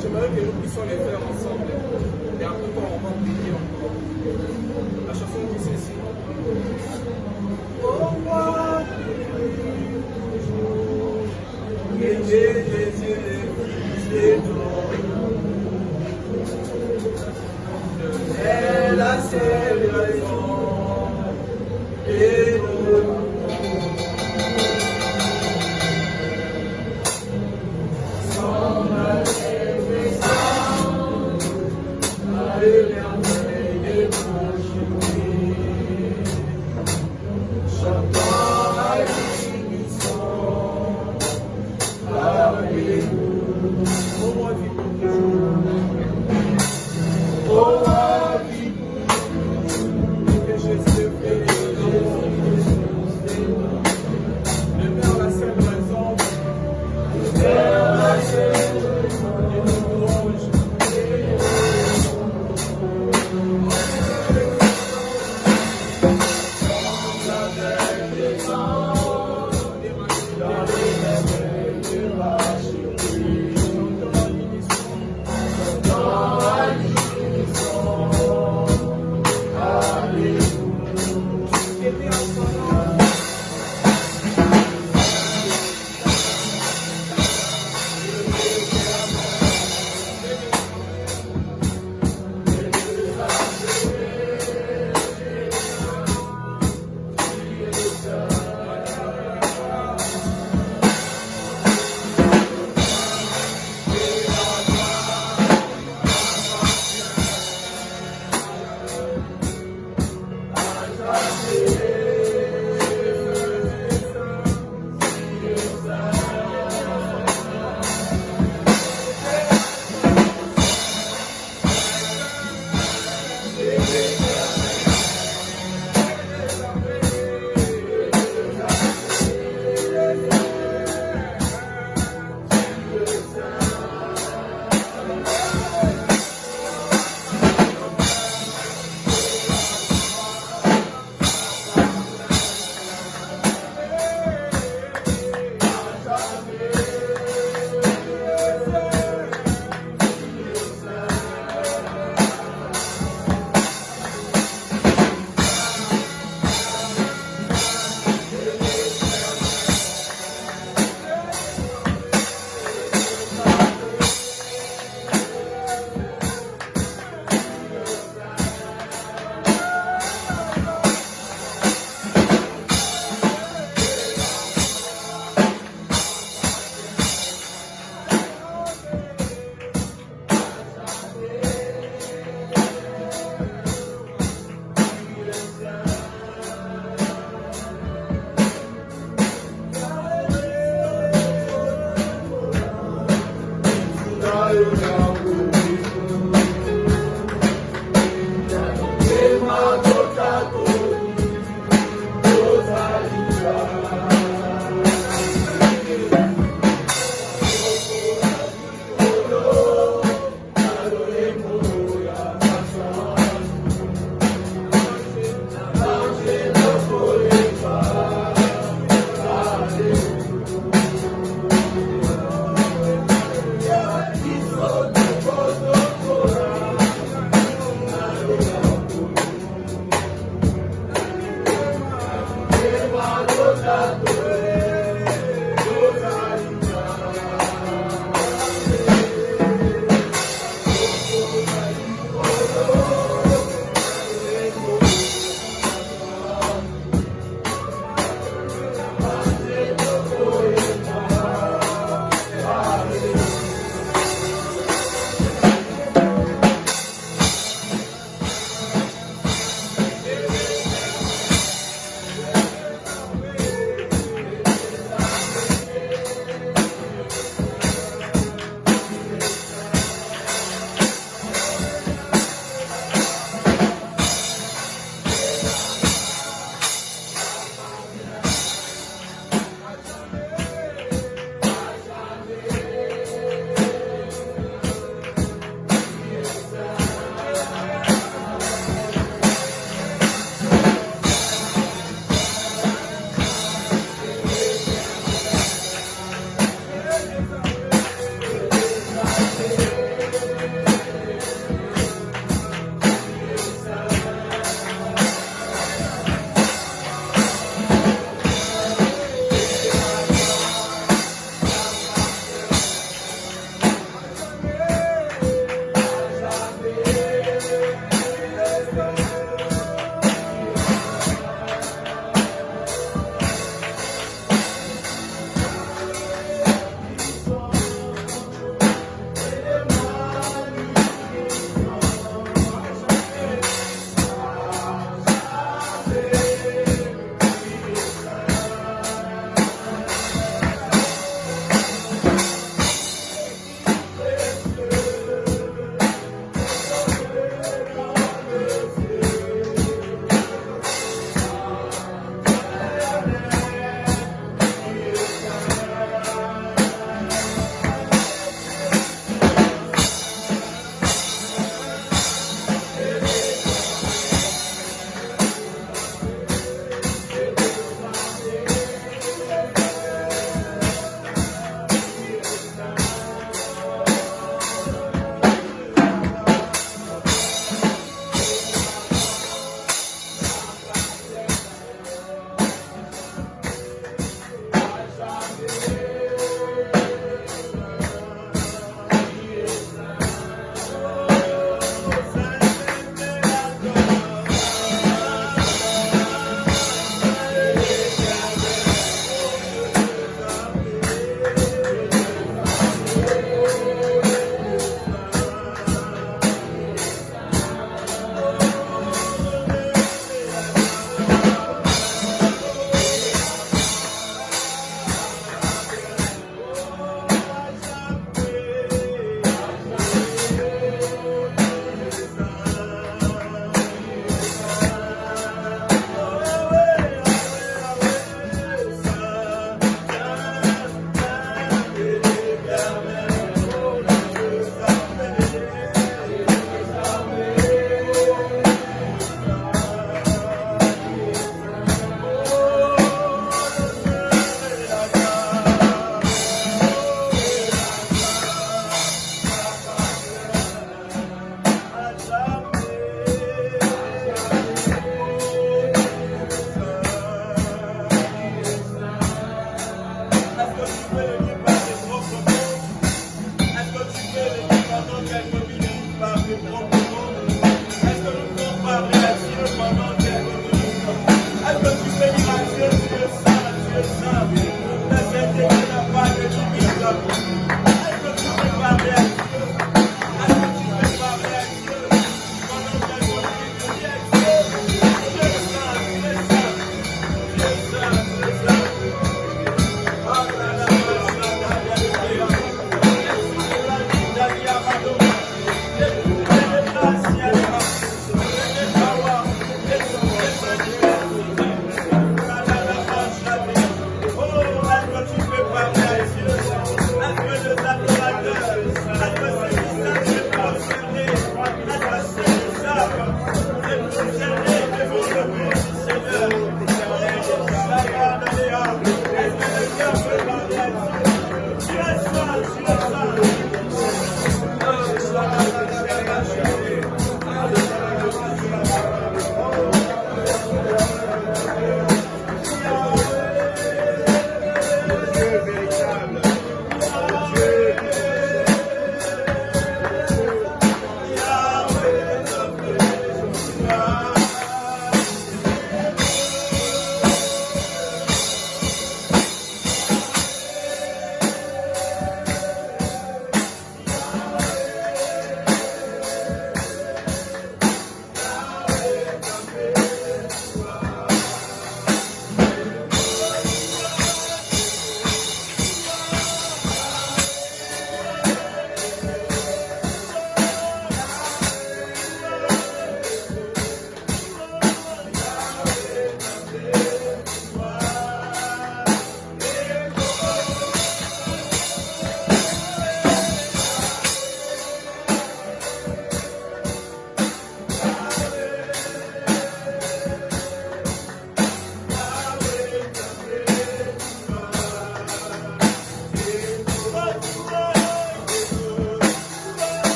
J'aimerais que nous puissions les faire ensemble. Et après, quand on va prier encore. La chanson dit ceci. Oh, moi, et Jésus, et c'est la célébration et son allégresse, les merveilles et bouches.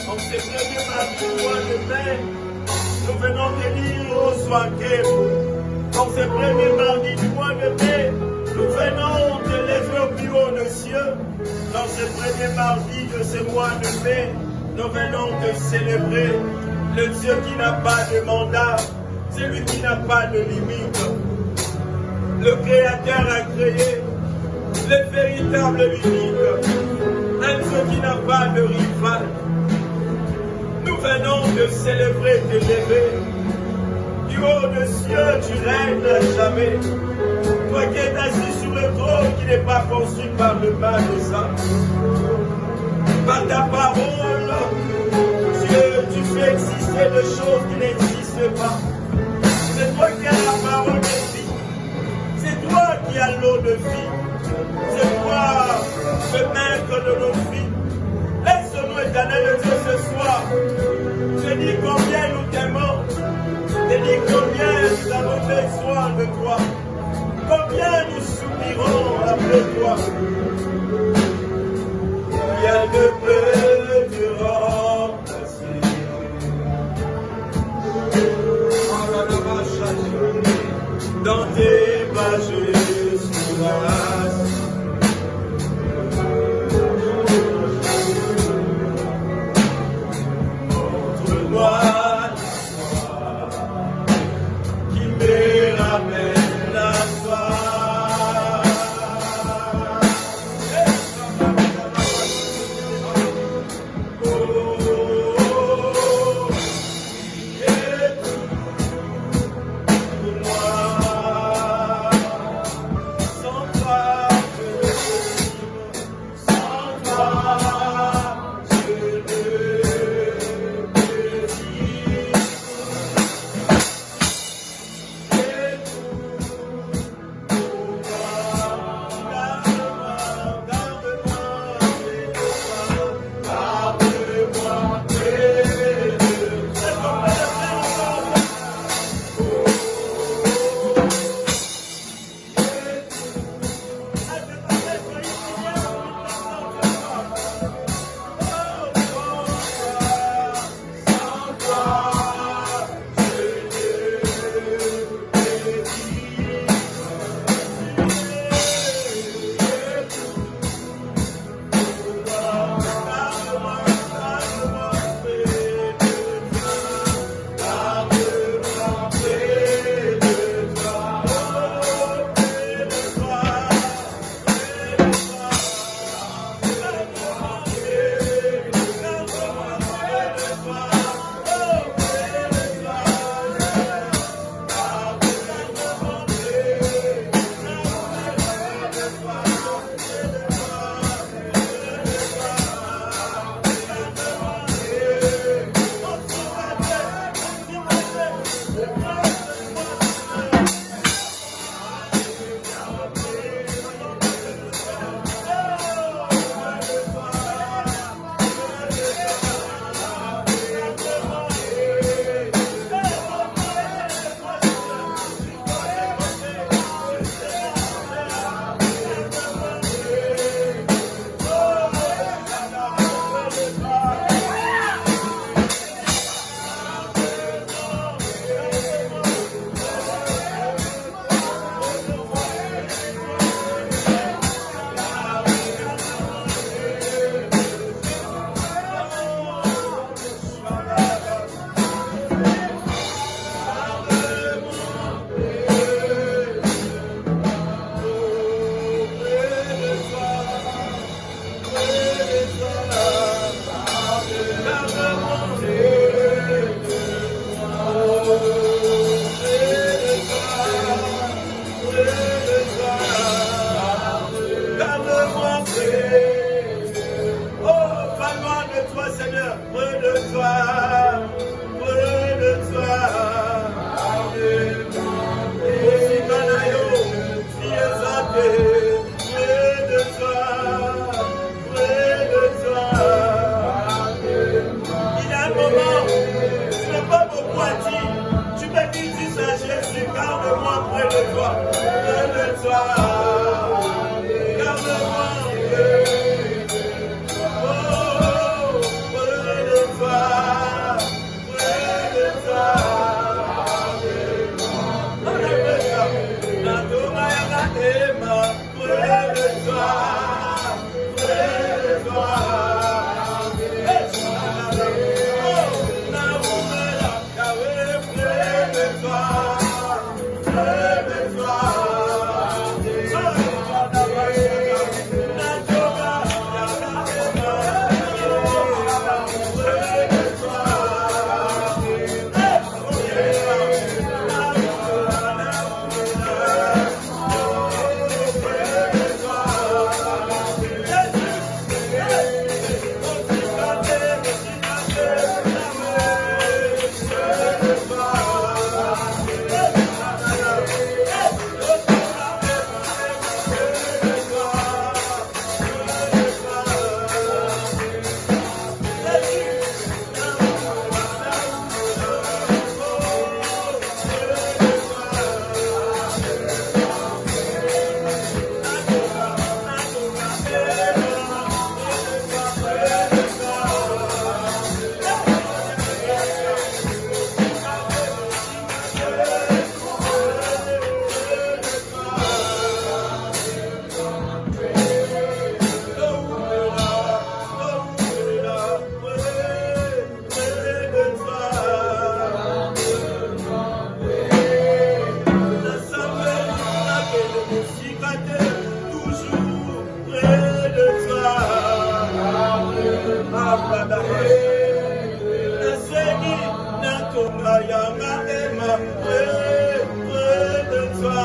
En ces premiers mardis du mois de mai, nous venons de lire au Soakem. En ces premiers mardis du mois de mai, nous venons de lever au plus haut des cieux. Dans ces premiers mardis de ce mois de mai, nous venons de célébrer le Dieu qui n'a pas de mandat, celui qui n'a pas de limite. Le Créateur a créé le véritable unique, un Dieu qui n'a pas de rival. Nous venons de célébrer, de lever. Du haut des cieux, tu règnes à jamais. Toi qui es assis sur le trône qui n'est pas construit par le mal des hommes. Par ta parole, Dieu, tu fais exister des choses qui n'existent pas. C'est toi qui as la parole de vie. C'est toi qui as l'eau de vie. C'est toi le maître de nos vies. Laisse-nous, éternel Dieu, ce soir. Je dis combien nous t'aimons. Je dis combien nous avons besoin de toi. Combien nous soupirons après toi. Rien ne peut te remplacer. Dans tes pas je suis grâce. Montre-moi qui me ramène à toi. Seigneur, Natonga Yama Emma, près de toi.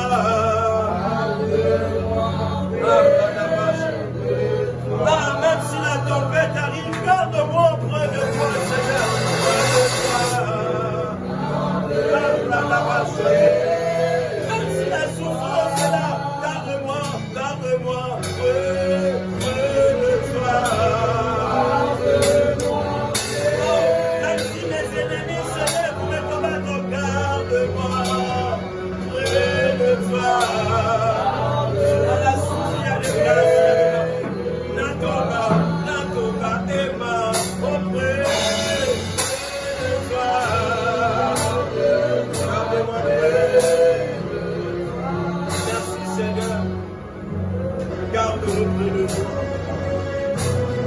Ah, même si la tempête arrive, garde-moi près de toi, Seigneur. Même si la souffrance est là, garde-moi près de toi. Même si mes ennemis se lèvent pour me combattre, garde-moi près de toi. À la source, il y a des places. Natonga, Emma, auprès de toi. Gardez-moi merci Seigneur. Garde-nous près de toi.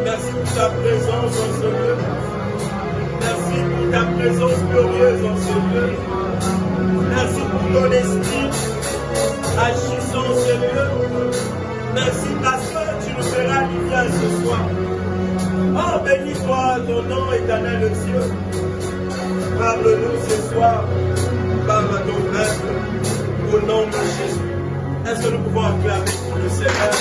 Merci pour ta présence en ce lieu. Merci pour ta présence glorieuse en ce lieu. Merci pour ton esprit agissant en ce lieu. Merci parce que tu nous feras lumière ce soir. Oh, bénis-toi ton nom éternel Dieu. Parle-nous ce soir. Parle à ton peuple au nom de Jésus. Est-ce que nous pouvons acclamer pour le Seigneur?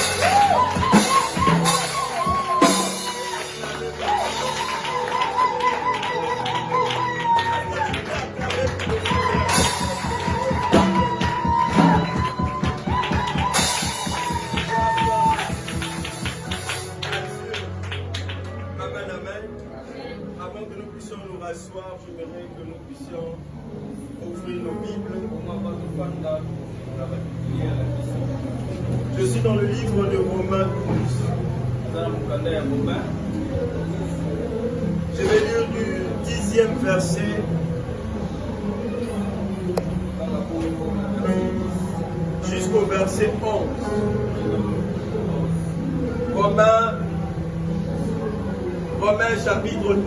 J'aimerais que nous puissions ouvrir nos Bibles. Je suis dans le livre de Romains 12. Je vais lire du 10e verset jusqu'au verset 11. Romains chapitre 12.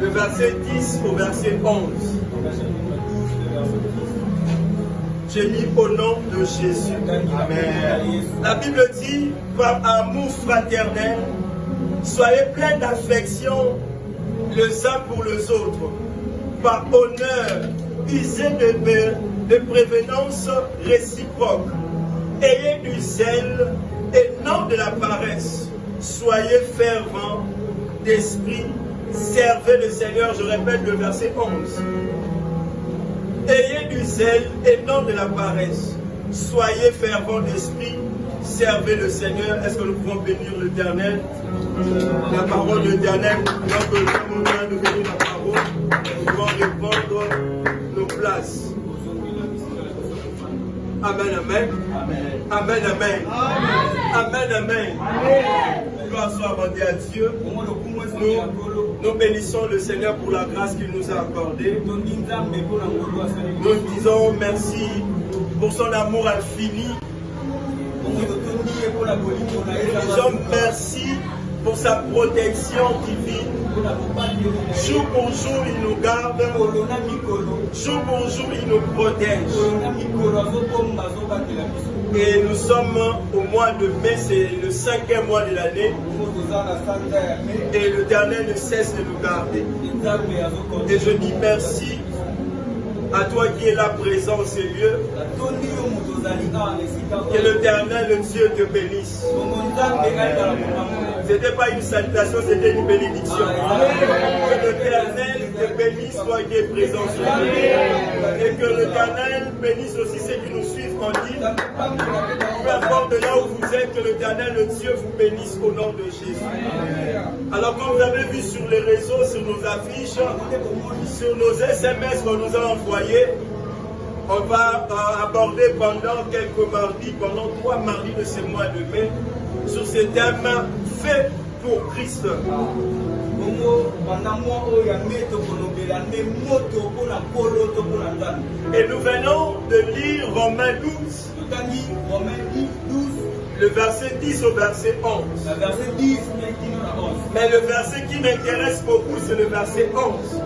Le verset 10 au verset 11. J'ai mis au nom de Jésus. Amen. La Bible dit, par amour fraternel, soyez pleins d'affection les uns pour les autres. Par honneur, usez de prévenance réciproque. Ayez du zèle et non de la paresse. Soyez fervents d'esprit. Servez le Seigneur, je répète le verset 11. Ayez du zèle et non de la paresse. Soyez fervents d'esprit, servez le Seigneur. Est-ce que nous pouvons bénir l'Éternel? La parole de l'Éternel, lorsque nous sommes en train de bénir la parole, nous pouvons répondre nos places. Amen, amen. Amen, amen. Amen, amen. Gloire soit rendue à Dieu. Nous bénissons le Seigneur pour la grâce qu'il nous a accordée. Nous disons merci pour son amour infini. Nous disons merci pour sa protection divine. Jour pour jour, il nous garde. Jour pour jour, il nous protège. Et nous sommes au mois de mai, c'est le 5e mois de l'année. Et l'Éternel ne cesse de nous garder. Et je dis merci à toi qui es là présent en ces lieux. Que l'Éternel, le Dieu, te bénisse. Ce n'était pas une salutation, c'était une bénédiction. Que l'Éternel te bénisse, toi qui es présent sur nous. Et que l'Éternel bénisse aussi ceux qui nous suivent en ligne. Peu importe là où vous êtes, que l'Éternel, le Dieu, vous bénisse au nom de Jésus. Alors, comme vous avez vu sur les réseaux, sur nos affiches, sur nos SMS qu'on nous a envoyés, on va aborder pendant quelques mardis, pendant 3 mardis de ce mois de mai, sur ce thème fait pour Christ. Et nous venons de lire Romains 12. Le verset 10 au verset 11. Mais le verset qui m'intéresse beaucoup, c'est le verset 11.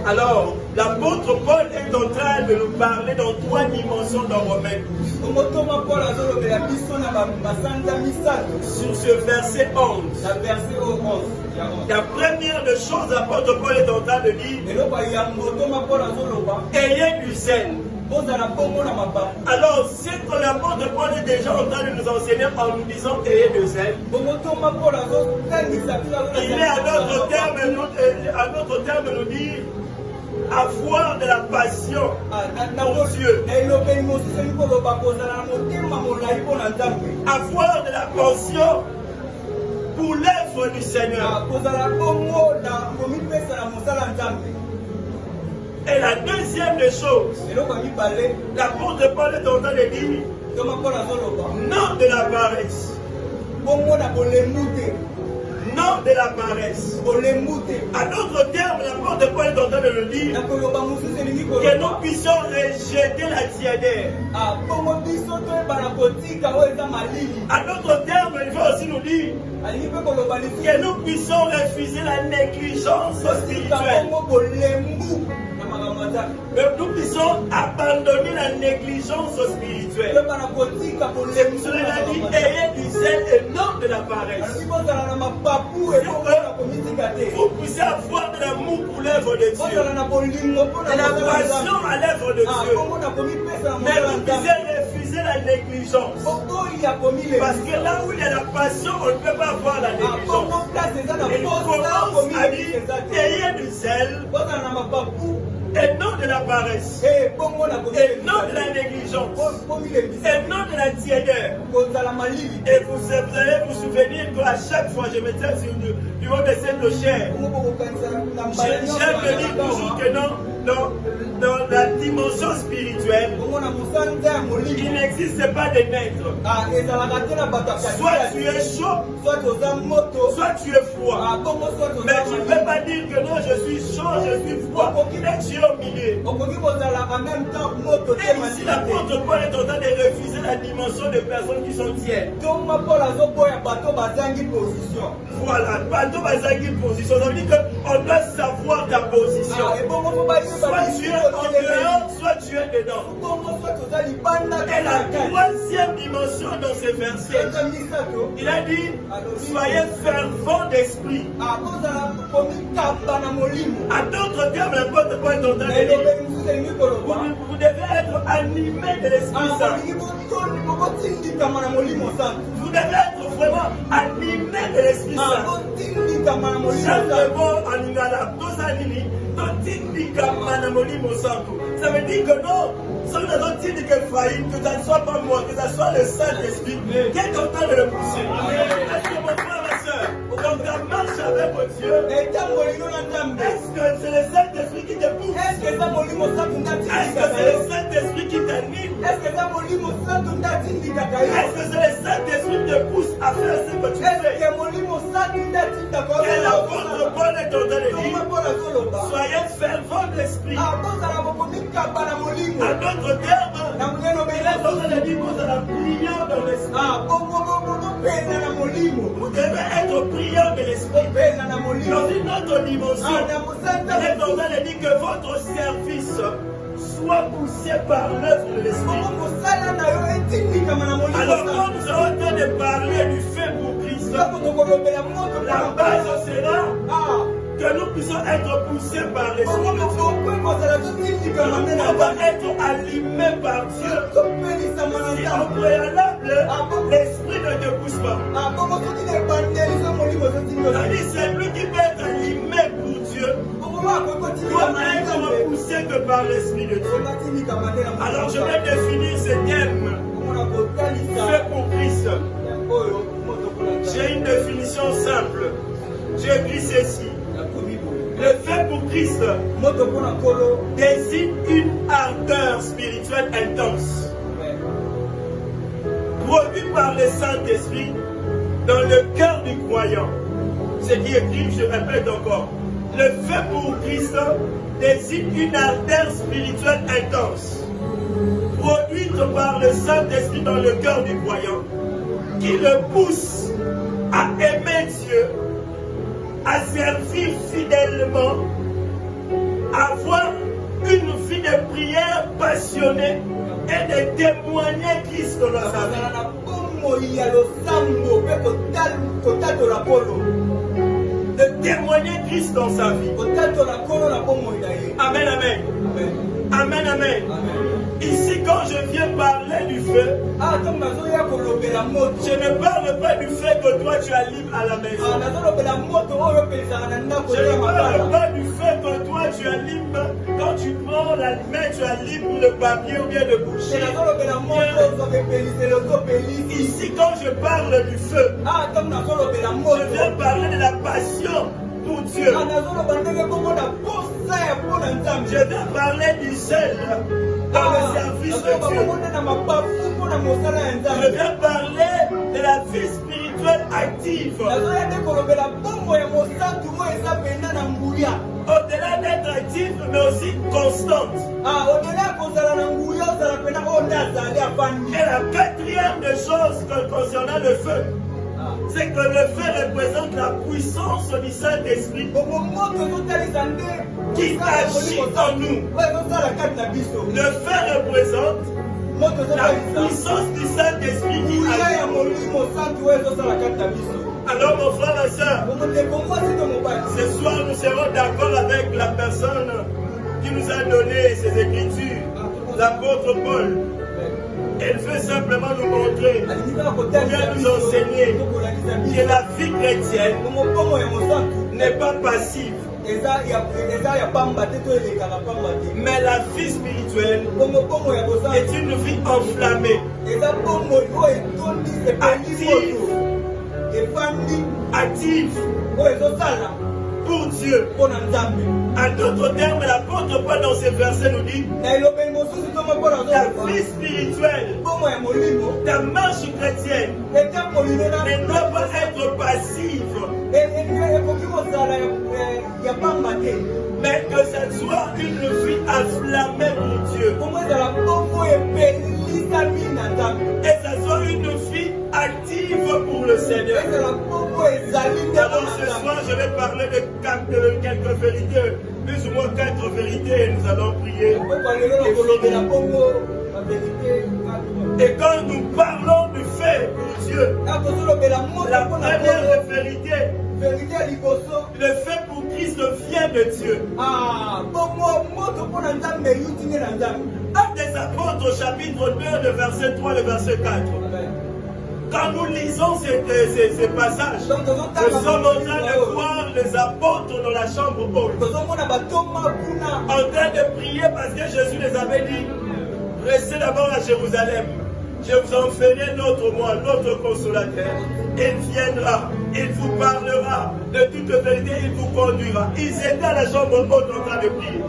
Alors, l'apôtre Paul est en train de nous parler dans 3 dimensions dans Romains. Sur ce verset 11. La première des choses, l'apôtre Paul est en train de dire, ayez du zèle. Alors, c'est que l'apôtre Paul est déjà en train de nous enseigner en nous disant ayez du zèle. Il est à notre terme nous dire avoir de la passion pour Dieu. Avoir de la passion pour l'œuvre du Seigneur. Et la deuxième des choses, l'apôtre Paul est en train de dire non de la paresse. Non de la paresse. À d'autres termes, l'apôtre Paul est en train de le dire que nous puissions rejeter la tiédeur. À d'autres termes, il faut aussi nous dire que nous puissions refuser la négligence spirituelle. Nous puissions abandonner la négligence spirituelle. Cela dit, ayez du zèle et non de la paresse. Vous puissiez avoir de l'amour pour l'œuvre de Dieu, de la passion à l'œuvre de Dieu. Mais vous puissiez refuser la négligence. Parce que là où il y a la passion, on ne peut pas avoir la négligence. Et il commence à dire, ayez du zèle et non de la paresse, et non de la négligence, et non de la tiédeur. Et vous allez vous souvenir qu'à chaque fois je me tiens sur du niveau de cette chair, j'aime me dire toujours que dans la dimension spirituelle, il n'existe pas de maître. Soit tu es chaud, soit tu es froid. Mais tu ne peux pas dire que non, je suis chaud, je suis froid. Et tu es au milieu. Et ici, l'apôtre Paul est en train de refuser la dimension de personnes qui sont tièdes. Voilà, bateau bazangi position. Ça veut dire qu'on doit savoir ta position. Soit tu es en dehors, soit tu es dedans. Et la troisième dimension dans ce verset, il a dit, soyez fervents d'esprit. À d'autres termes, l'apôtre Paul est en train de dire, vous devez être animé de l'Esprit Saint. Vous devez être vraiment animé de l'Esprit Saint. Chaque mot en lingala, ça veut dire que non, ça ne veut pas dire que faillite, que ça ne soit pas moi, que ça soit le Saint-Esprit qui est en train de le pousser. Est-ce que mon frère, ma soeur, dans ta marche avec mon Dieu, est-ce que c'est le Saint-Esprit qui te pousse? Est-ce que c'est le Saint-Esprit qui t'anime? Est-ce que c'est le Saint-Esprit qui te pousse à faire ce que tu fais? Et l'apôtre Paul est en train de dire, soyez fervents d'esprit. À d'autres termes, il est en train de dire, vous allez brillant dans l'esprit. Vous devez être brillant de l'esprit. Dans une autre dimension, il est en train de dire que votre service soit poussé par l'œuvre de l'esprit. Alors quand nous sommes en train de parler du fait pour Christ, la base sera que nous puissions être poussés par l'esprit de Dieu. On va être allumés par Dieu. Si en préalable, l'esprit ne te pousse pas. C'est lui qui peut être allumé pour Dieu. Doit être poussé que par l'esprit de Dieu. Alors je vais définir ce thème. Fait pour Christ. J'ai une définition simple. J'ai écrit ceci. Le fait pour Christ désigne une ardeur spirituelle intense, produite par le Saint-Esprit dans le cœur du croyant. Ce qui est écrit, je répète encore. Le fait pour Christ désigne une ardeur spirituelle intense, produite par le Saint-Esprit dans le cœur du croyant, qui le pousse à aimer Dieu, à servir fidèlement, à avoir une vie de prière passionnée et de témoigner Christ dans sa vie. De témoigner Christ dans sa vie. Amen, amen. Amen, amen. Ici, quand je viens parler du feu, je ne parle pas du fait que toi tu allumes à la maison. Je ne parle pas du fait que toi tu allumes, quand tu prends la main, tu allumes le papier ou bien le boucher. Ici, quand je parle du feu, je viens parler de la passion pour Dieu. Je viens parler du zèle dans le service de Dieu. Je viens parler de la vie spirituelle active. Au-delà d'être active, mais aussi constante. Et la quatrième des choses concernant le feu, c'est que le feu représente la puissance du Saint-Esprit qui agit en nous. Le feu représente la puissance du Saint-Esprit qui agit en nous. Alors mon frère et soeur, ce soir nous serons d'accord avec la personne qui nous a donné ces écritures, l'apôtre Paul. Elle veut simplement nous montrer, bien nous enseigner que la vie chrétienne n'est pas passive. Mais la vie spirituelle est une vie enflammée, active pour Dieu. En d'autres termes, l'apôtre Paul dans ces versets nous dit la vie spirituelle, ta marche chrétienne ne doit pas être passive, mais que ça soit une vie enflammée pour Dieu. Et ça soit une vie active pour le Seigneur. Alors ce soir, je vais parler de quelques vérités, plus ou moins 4 vérités, et nous allons prier. Et quand nous parlons du fait pour Dieu, la première vérité, le fait pour Christ vient de Dieu. Actes des Apôtres au chapitre 2, le verset 3, le verset 4. Quand nous lisons ces passages, nous sommes en train de voir les apôtres dans la chambre haute, en train de prier parce que Jésus les avait dit, restez d'abord à Jérusalem. Je vous en ferai notre moi, notre consolateur. Il viendra, il vous parlera de toute vérité, il vous conduira. Ils étaient à la chambre haute en train de prier.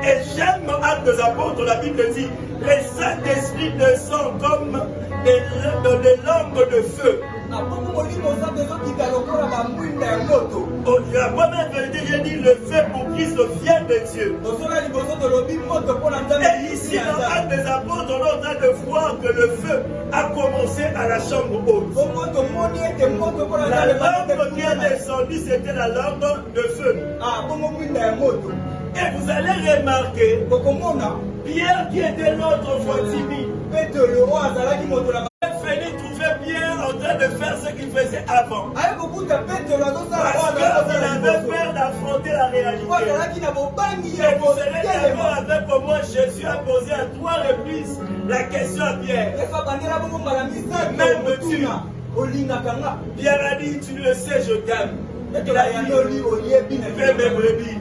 Et j'aime Actes des Apôtres, la Bible dit, le Saint-Esprit descend comme des langues de feu. La première vérité, j'ai dit, le fait pour Christ vient de Dieu. Et ici, dans Actes des Apôtres, on est en train de voir que le feu a commencé à la chambre haute. La langue qui est descendue, c'était la langue de feu. Et vous allez remarquer, Pierre qui était l'autre fois timide, Félix trouvait Pierre en train de faire ce qu'il faisait avant. Parce qu'il avait peur d'affronter la réalité. Et vous serez d'accord avec moi, Jésus a posé à 3 reprises la question à Pierre. M'aimes-tu? Pierre a dit, tu le sais, je t'aime. Il a dit, fais mes brebis.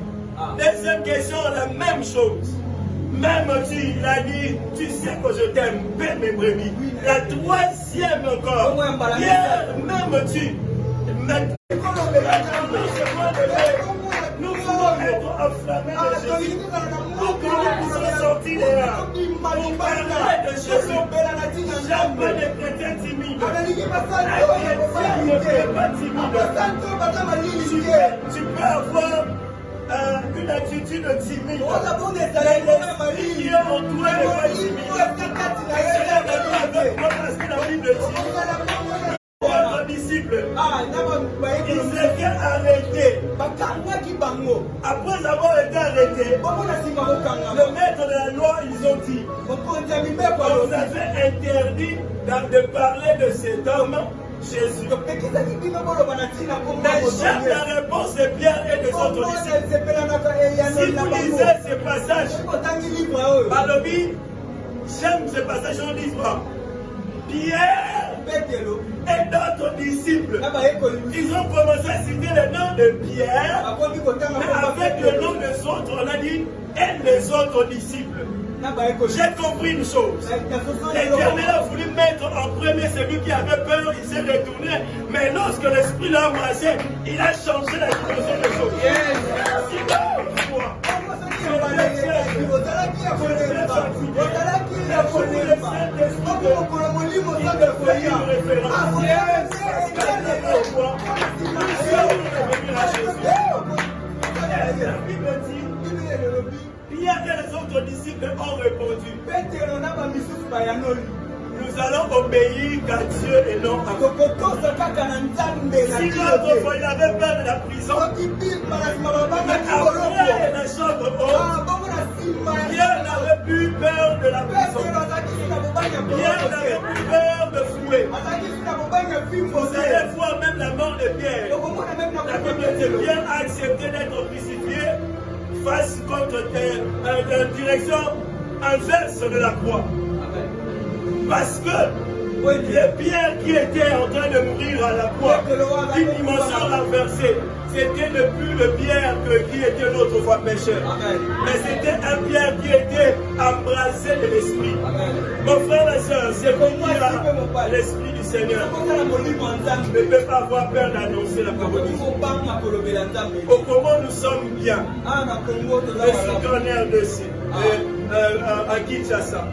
Deuxième question, la même chose. M'aimes-tu? Il a dit, tu sais que je t'aime, paie mes brebis. La troisième encore, Pierre, m'aimes-tu? Nous voulons être enflammés de Jésus. Pour que nous puissions sortir de là. Pour parler de Jésus. Jamais les chrétiens timides. Tu peux avoir une attitude timide. Qui est en toi n'est pas timide. Parce que la Bible dit, disciples, Ah, ils étaient arrêtés. Après avoir été arrêtés, le maître de la loi, ils ont dit, on nous avait interdit de parler de cet homme, Jésus. Mais j'aime la réponse de Pierre et des autres disciples. Si vous lisez ces passages, Balobi, j'aime ces passages en disant, Pierre et d'autres disciples, ils ont commencé à citer le nom de Pierre, mais avec le nom des autres, on a dit, et les autres disciples. J'ai compris une chose. L'Éternel a voulu mettre en premier celui qui avait peur, il s'est retourné. Mais lorsque l'Esprit l'a embrassé, il a changé la situation des choses. Pierre et les autres disciples ont répondu, nous allons obéir qu'à Dieu et non à vous. Si l'autre fois il avait peur de la prison, mais après la chambre haute, Pierre n'avait plus peur de la prison. Pierre n'avait plus peur de fouet. Vous allez voir même la mort de Pierre. La Bible dit Pierre a accepté d'être crucifié face contre la direction inverse de la croix. Parce que le Pierre qui était en train de mourir à la croix, d'une dimension renversée, c'était ne plus le Pierre qui était l'autrefois pécheur. Mais c'était un Pierre qui était embrassé de l'Esprit. Mon frère et soeur, c'est pour dire l'Esprit du Seigneur ne peut pas avoir peur d'annoncer la parole de Dieu. Au Congo, nous sommes bien. Je suis corner de à Kinshasa.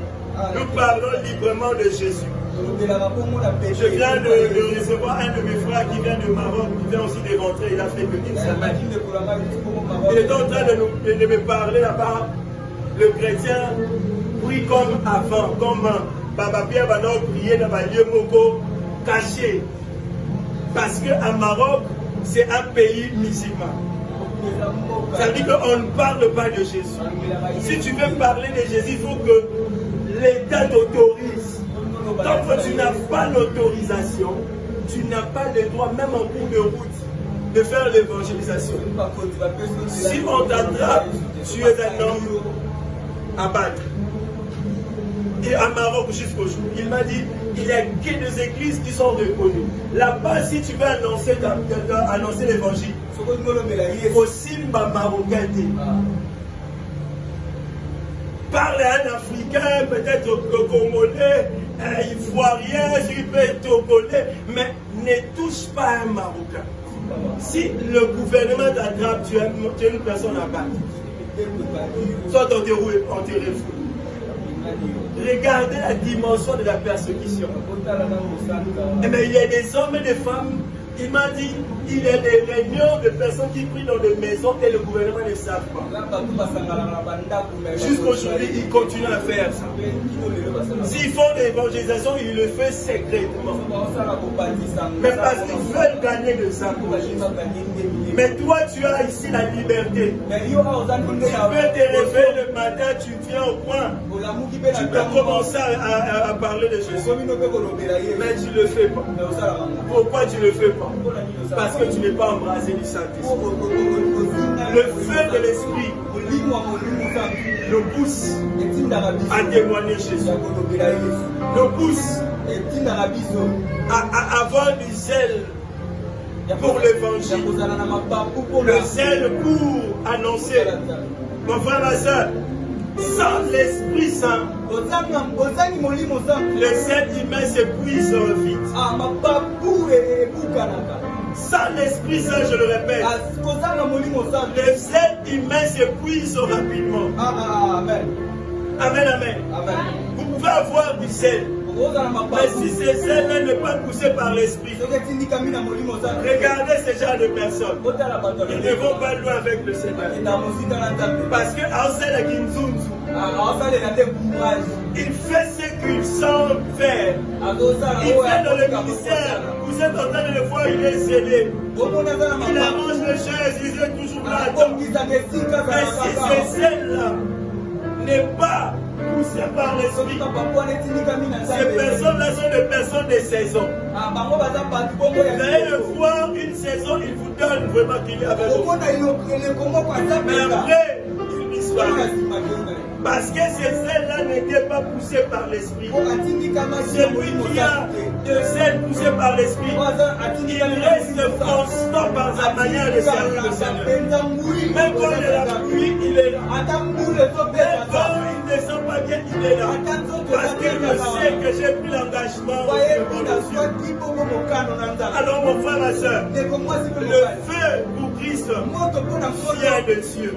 Nous parlons librement de Jésus. Je viens de recevoir un de mes frères qui vient du Maroc, qui vient aussi de rentrer, il a fait une semaine. Il est en train de me parler là-bas. Le chrétien prie comme avant, comme Baba Pierre va prier dans un lieu moko caché. Parce qu'à Maroc, c'est un pays musulman. Ça veut dire qu'on ne parle pas de Jésus. Si tu veux parler de Jésus, il faut que l'État t'autorise. Tant que tu n'as pas l'autorisation, tu n'as pas le droit, même en cours de route, de faire l'évangélisation. Si on t'attrape, tu es un homme à battre. Et à Maroc jusqu'au jour, il m'a dit, il n'y a que des églises qui sont reconnues. Là-bas, si tu veux annoncer l'évangile, au Simba marocain, parle à un Africain, peut-être Congolais, Ivoirien, il peut être Togolais, mais ne touche pas un Marocain. Si le gouvernement t'attrape, tu es une personne à battre. Soit enterré fou. Regardez la dimension de la persécution. Mais il y a des hommes et des femmes, il m'a dit, il y a des réunions de personnes qui prient dans des maisons et le gouvernement ne savent pas. Jusqu'aujourd'hui, ils continuent à faire ça. S'ils font l'évangélisation, ils le font secrètement. Mais parce qu'ils veulent gagner de ça. Mais toi, tu as ici la liberté. Tu peux te réveiller le matin, tu viens au coin. Tu peux commencer à parler de Jésus. Mais tu ne le fais pas. Pourquoi tu ne le fais pas? Parce que tu n'es pas embrasé du Saint-Esprit. Le feu de l'Esprit nous pousse à témoigner Jésus. Nous pousse à avoir du zèle pour l'évangile. Le zèle pour annoncer. Mon frère, ma soeur, sans l'Esprit Saint, le zèle humain s'épuise vite. Sans l'Esprit Saint, je le répète, le zèle humain s'épuise rapidement. Amen, amen. Vous pouvez avoir du zèle, Mais si ces zèles n'est pas poussé par l'esprit, regardez ce genre de personnes. Ils ne vont pas loin avec le Seigneur. Parce que il fait ce qu'il semble faire. Il fait dans le ministère. Vous êtes en train de le voir, il est zélé. Il arrange les choses, il est toujours là. Mais si ce zèle-là n'est pas poussé par l'esprit, ces personnes-là sont des personnes de saison. Vous allez le voir, une saison, il vous donne vraiment qu'il est avec vous. Mais après, il disparaît. Parce que ces zèles-là n'étaient pas poussés par l'esprit. Celui qui a de zèle poussé par l'esprit, il reste constant par sa manière de servir le Seigneur. Même quand il est la pluie, il est là. Même quand il ne sent pas bien, il est là. Parce qu'il sait que j'ai pris l'engagement. Alors mon frère, ma soeur, le feu pour Christ vient de Dieu.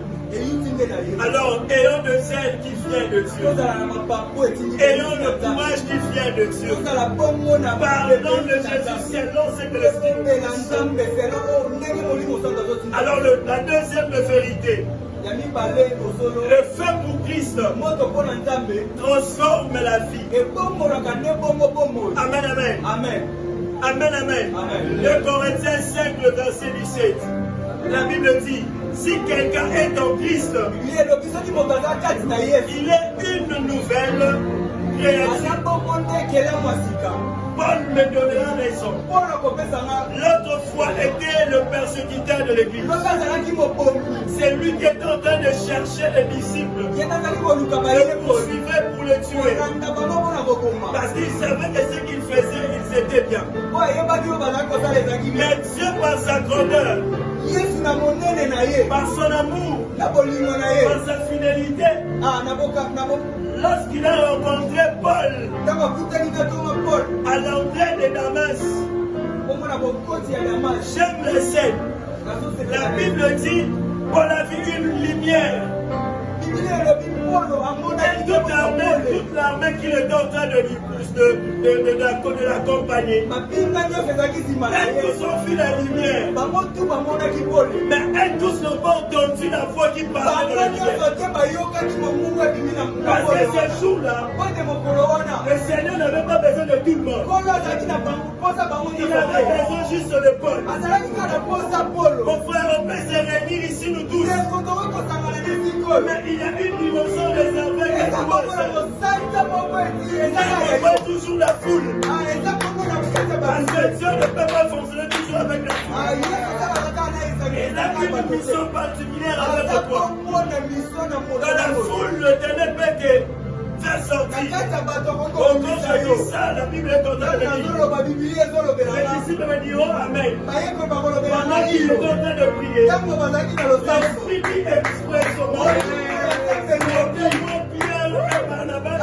Alors, ayons de zèle qui vient de Dieu. Ayons le courage qui vient de Dieu. Parlons de Jésus selon ce que l'Esprit nous dit. Alors, la deuxième vérité. Le feu pour Christ transforme la vie. Amen, amen. Amen, amen. 2 Corinthiens 5, le verset 17. La Bible dit, si quelqu'un est en Christ, il est une nouvelle création. Paul me donnera raison. L'autre fois était le persécuteur de l'église. C'est lui qui est en train de chercher les disciples. Il le poursuivait pour le tuer. Parce qu'il savait que ce qu'il faisait, ils étaient bien. Mais Dieu, par sa grandeur, par son amour, par sa fidélité, lorsqu'il a rencontré Paul à l'entrée de Damas, j'aime les scènes. La Bible dit, Paul a vu une lumière. Toute l'armée qui est en train de l'accompagner. Elles tous ont vu la lumière. Mais elles tous n'ont pas entendu la voix qui parlait de la lumière. Parce que ce jour-là, le Seigneur n'avait pas besoin de tout le monde. Il avait besoin juste de Paul. Mon frère, on peut se réunir ici nous tous. Mais il y a une dimension réservée à toi. On voit toujours la foule. Parce que Dieu ne peut pas fonctionner toujours avec la foule. Il a une mission particulière avec toi. Dans la foule, le ténèbre peut te faire sortir. Quand je dis ça, la Bible est en train de dire. Les disciples me diront Amen. Pendant qu'il est en train de prier, l'Esprit dit expressément Pierre et Barnabas,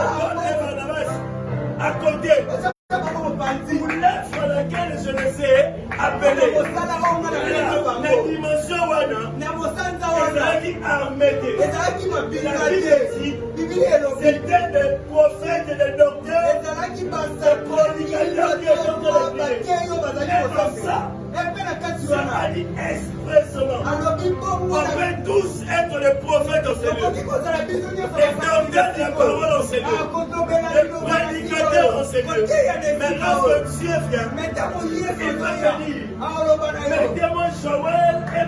à côté. Pour l'œuvre sur laquelle je les ai appelés. La dimension wana, ezalaki armete. La Bible dit, c'était des prophètes et des docteurs, des prédicateurs qui étaient dans le pays. Et comme ça, Dieu a dit expressément, on peut tous être les prophètes au Seigneur, les docteurs de la parole au Seigneur, les prédicateurs au Seigneur. Mais lorsque Dieu vient, il va venir. Mettez-moi Joël et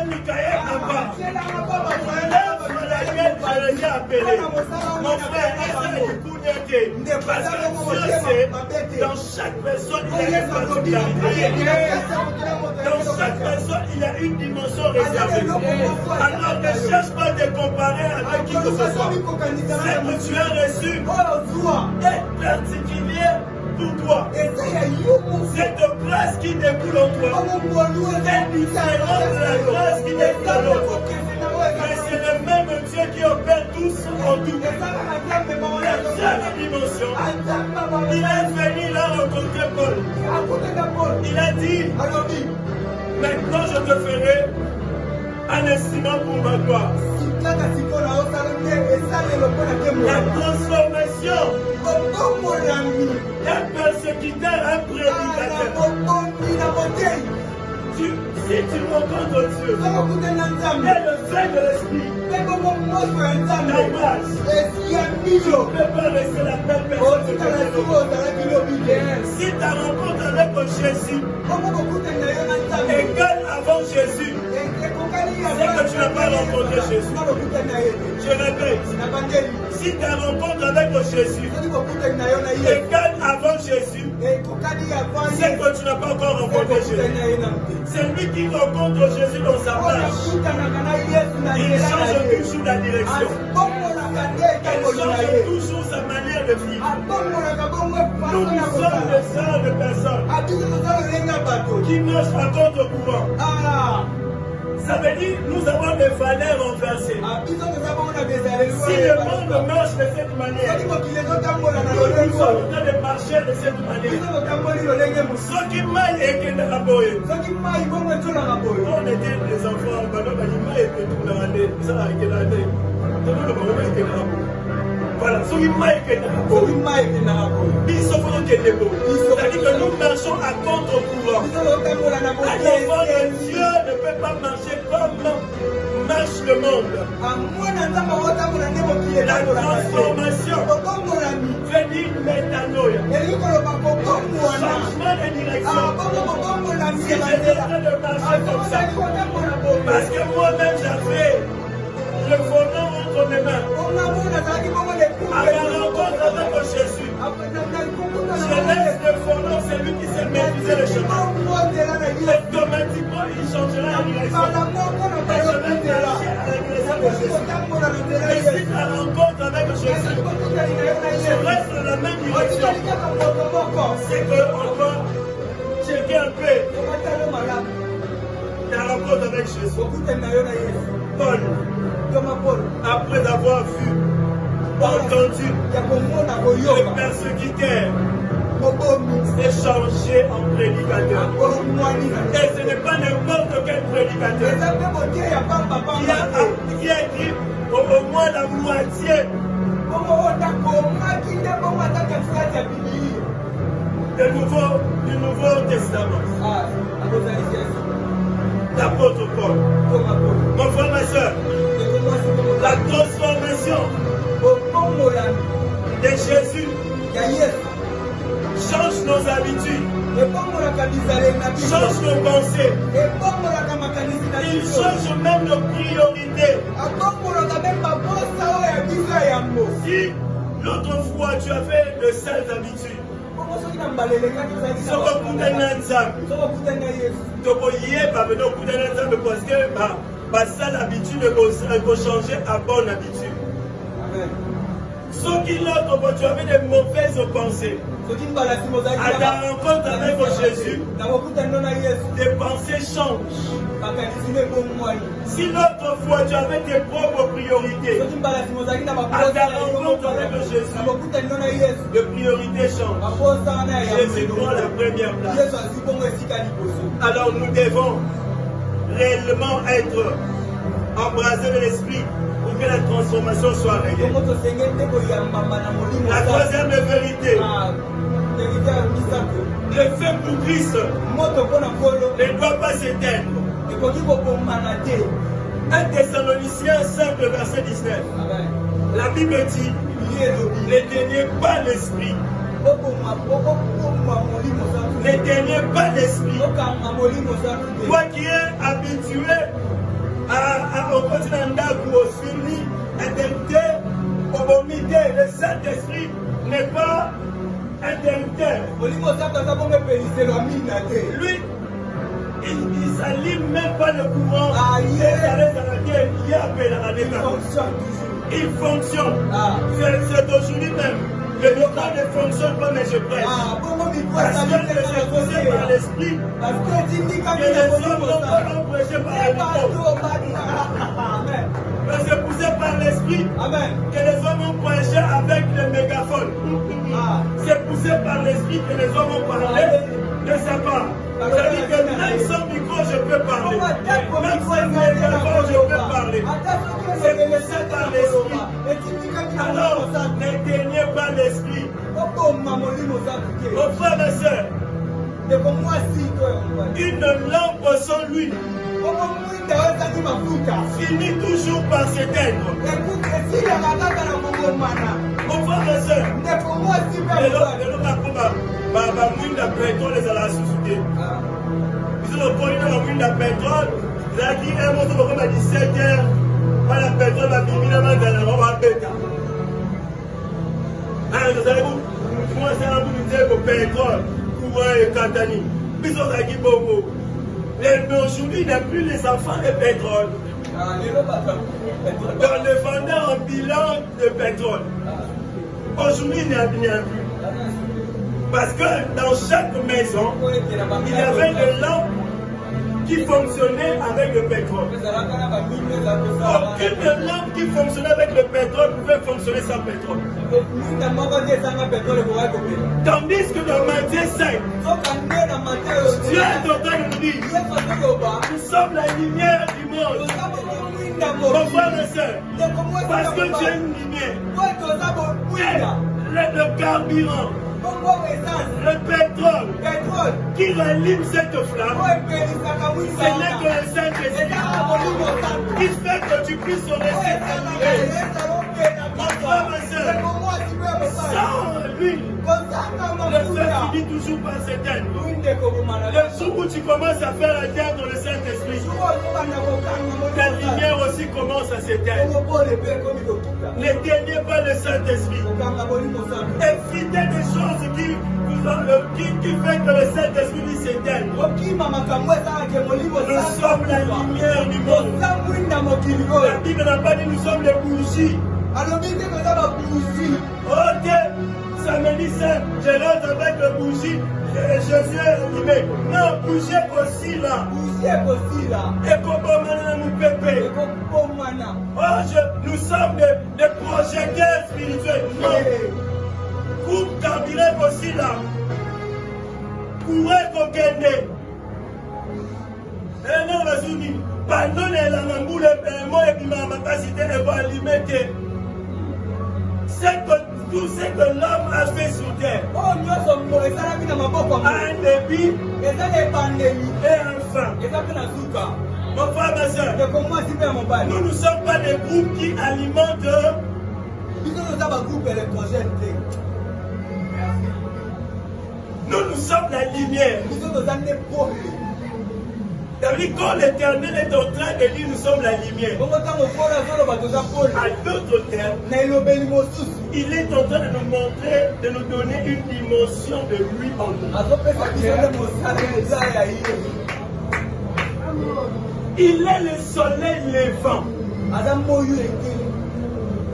Michael en bas. L'œuvre dans laquelle je les ai appelés. Mon frère, parce que Dieu sait, dans chaque personne, il y a une particularité. Dans chaque personne, il y a une dimension réservée. Alors ne cherche pas de comparer avec qui que ce soit. Ce que tu as reçu est particulier pour toi. Cette grâce qui découle en toi est différente de la grâce qui découle en l'autre. Mais c'est le même Dieu qui opère tous en tout. La deuxième dimension, il est venu là rencontrer Paul. Il a dit, maintenant je te ferai un instrument pour ma gloire. La transformation d'un persécuteur, un prédicateur. Si tu rencontres Dieu et le fait de l'esprit, ta grâce, tu ne peux pas rester la même personne. Si ta rencontre avec Jésus égale avant Jésus, c'est que tu n'as pas rencontré Jésus. Je répète, si ta rencontre avec Jésus égale avant Jésus, c'est que tu n'as pas encore rencontré Jésus. C'est lui qui rencontre Jésus dans sa marche. Il change toujours la direction. Il change toujours sa manière de vivre. Nous sommes le genre de personnes qui marchent à contre-courant. Ça veut dire que nous avons des valeurs renversées. Si le monde marche de cette manière, nous sommes en train de marcher de cette manière. Ceux qui maillent et qui ne raboient. On était des enfants, voilà, ceux qui maillent et qui ne raboient. Ils sont c'est-à-dire que nous marchons à contre-courant. Un enfant de Dieu ne peut pas marcher comme marche le monde. La transformation fait dire métanoïa. Changement de direction. Si j'étais en train de marcher comme ça, parce que moi-même j'avais le volant entre mes mains. À la rencontre avec Jésus, je laisse le volant, c'est lui qui sait maîtriser le chemin. Automatiquement, il changera la direction. Et je vais marcher à la direction de Jésus. Et si la rencontre avec Jésus, je reste dans la même direction. C'est qu'on doit checker un peu la rencontre avec Jésus. Paul, après avoir vu, entendu le persécuteur s'est changé en prédicateur. Et ce n'est pas n'importe quel prédicateur qui a écrit au moins la moitié du Nouveau Testament. L'apôtre Paul. Mon frère, ma soeur, la transformation de Jésus change nos habitudes, change nos pensées, il change même nos priorités. Si l'autre fois tu avais de sales habitudes, parce que sale habitude peut changer à bonne habitude. Ceux qui l'autre fois tu avais de mauvaises pensées, à ta rencontre avec Jésus, tes pensées changent. Si l'autre fois tu avais tes propres priorités, à ta rencontre avec Jésus, les priorités changent. Jésus prend la première place. Alors nous devons réellement être embrasés de l'esprit pour que la transformation soit réelle. La troisième vérité, le feu pour Christ ne doit pas s'éteindre. 1 Thessaloniciens 5, verset 19. La Bible dit, n'éteignez pas l'esprit. N'éteignez pas l'esprit. Toi qui es habitué au continent ou au Suni, le Saint-Esprit n'est pas interrupteur. Lui, il ne s'allume même pas le courant. Il fonctionne. C'est aujourd'hui même. Le micro ne fonctionne pas, mais je prêche. Parce que c'est poussé par l'esprit. Que les hommes n'ont pas empêché par le micro. C'est poussé par l'esprit que les hommes ont prêché avec le mégaphone. C'est poussé par l'esprit que les hommes ont parlé de sa part. C'est-à-dire que même sans micro, je peux peux parler. Même si les enfants, je peux parler. C'est poussé par l'esprit. Alors, n'éteignez pas l'esprit. Mon frère et soeur, une lampe sans l'huile finit toujours par s'éteindre. Mon frère et soeur, le pétrole est à la société. Ils ont connu la mine de pétrole. Ils ont dit un mot comme à 17h. Pas la pétrole, la mine dans la bêta. Vous savez-vous, moi c'est un bout de pétrole, courant et Katani. Ils ont dit bongo. Mais aujourd'hui, il n'y a plus les enfants de pétrole. Dans le vendeur en bilan de pétrole. Aujourd'hui, il n'y a rien plus. Parce que dans chaque maison, il y avait des lampes qui fonctionnaient avec le pétrole. Aucune lampe qui fonctionnait avec le pétrole pouvait fonctionner sans pétrole. Tandis que dans Matthieu 5, Dieu est en train de nous dire, nous sommes la lumière du monde. Mon frère et soeur, parce que Dieu est une lumière. Le carburant, le pétrole qui rallume cette flamme, ce n'est que le Saint-Esprit qui fait que tu puisses rester allumé. Mon frère et soeur, sans l'huile, le feu finit toujours par s'éteindre. Le jour où tu commences à faire la guerre dans le Saint-Esprit, ta lumière aussi commence à s'éteindre. N'éteignez pas le Saint-Esprit. Évitez des choses qui fait que le Saint-Esprit s'éteigne. Nous sommes la lumière du monde. La Bible n'a pas dit nous sommes les bougies. Ok, samedi saint, je rentre avec le bougie. Jésus est allumé. Non, bougie aussi là. Et comment nous pépé. Oh, nous sommes des projecteurs spirituels. Non. Coupe carburant aussi là. Courez coquiner. Et non, vas-y, pendant les lamamboules, moi et ma capacité de alimenter. C'est que tout ce que l'homme a fait sur terre. Un débit et un fin. Mon frère, ma soeur, nous ne sommes pas des groupes qui alimentent. Nous sommes la lumière. David, quand l'Éternel est en train de dire nous sommes la lumière, à d'autres termes, il est en train de nous montrer, de nous donner une dimension de lui en nous. Il est le soleil levant.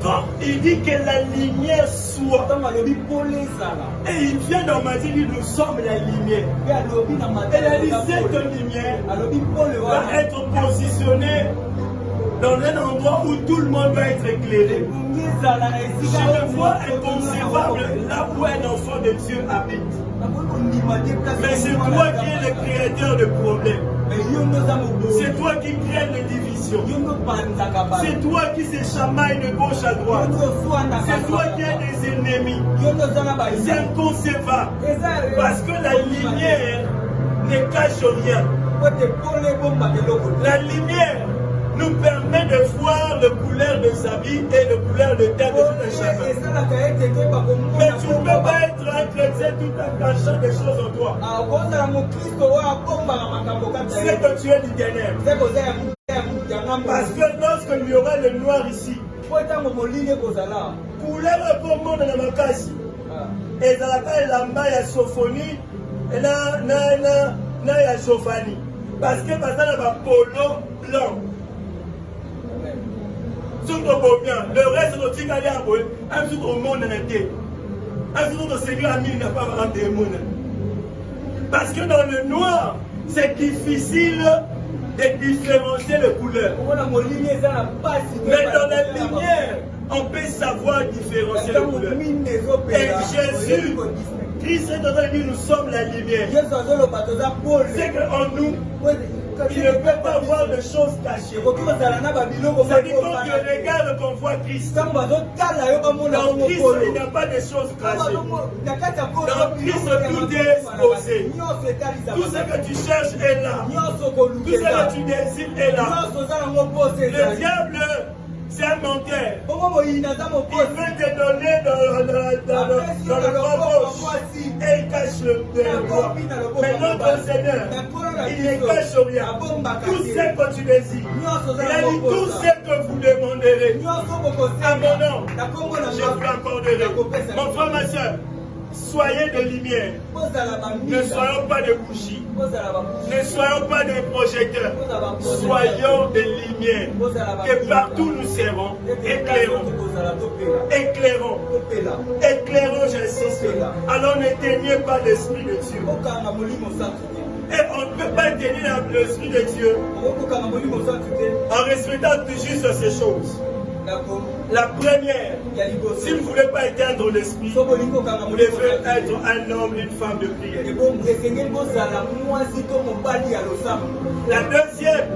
Quand il dit que la lumière soit, et il vient dans ma vie, nous sommes la lumière. Et la cette lumière va être positionnée dans un endroit où tout le monde va être éclairé. Je le vois inconcevable là où un enfant de Dieu habite. Mais c'est toi qui es le créateur de problèmes. C'est toi qui crée les divisions. C'est toi qui se chamaille de gauche à droite. C'est toi qui as des ennemis. C'est inconcevable. Parce que la lumière ne cache rien. La lumière nous permet de voir le couleur de sa vie et le couleur de tête de tout un chacun. Mais tu ne peux pas être un chrétien tout en cachant des choses en toi. C'est que tu es du ténèbre. Parce que lorsqu'il y aura le noir ici, couleur comme monde dans ma case, et dans la caille là-bas, il y a Sophonie, et là, il y a Sophanie. Parce que maintenant, il y a un polo blanc. Le reste de notre aller à un jour au monde en été. Un jour de Seigneur ami n'a pas vraiment des mondes. Parce que dans le noir, c'est difficile de différencier les couleurs. Mais dans la lumière, on peut savoir différencier les couleurs. Et Jésus, Christ est en train de dire nous sommes la lumière. C'est qu'en nous, Il ne peut pas voir de choses cachées. C'est-à-dire quand tu regardes ton voit Christ. Dans Christ, il n'y a pas de choses cachées. Dans Christ, tout est exposé. Tout ce que tu cherches est là. Tout ce que tu désires est là. Le diable, c'est un menteur. Il veut te donner dans le bras et il cache le droit. Mais notre Seigneur, il ne cache rien. Tout ce que tu désires. Il a dit tout ce que vous demanderez à mon nom, je vous l'accorderai. Mon frère, ma soeur, soyez de lumière. Ne soyons pas de bougies. Ne soyons pas des projecteurs. Soyons des lumières. Que partout nous servons. Éclairons. Éclairons. Éclairons, j'insiste. Alors n'éteignez pas l'Esprit de Dieu. Et on ne peut pas éteindre l'Esprit de Dieu en respectant juste ces choses. La première, si vous ne voulez pas éteindre l'esprit, vous devez être un homme, une femme de prière. La deuxième,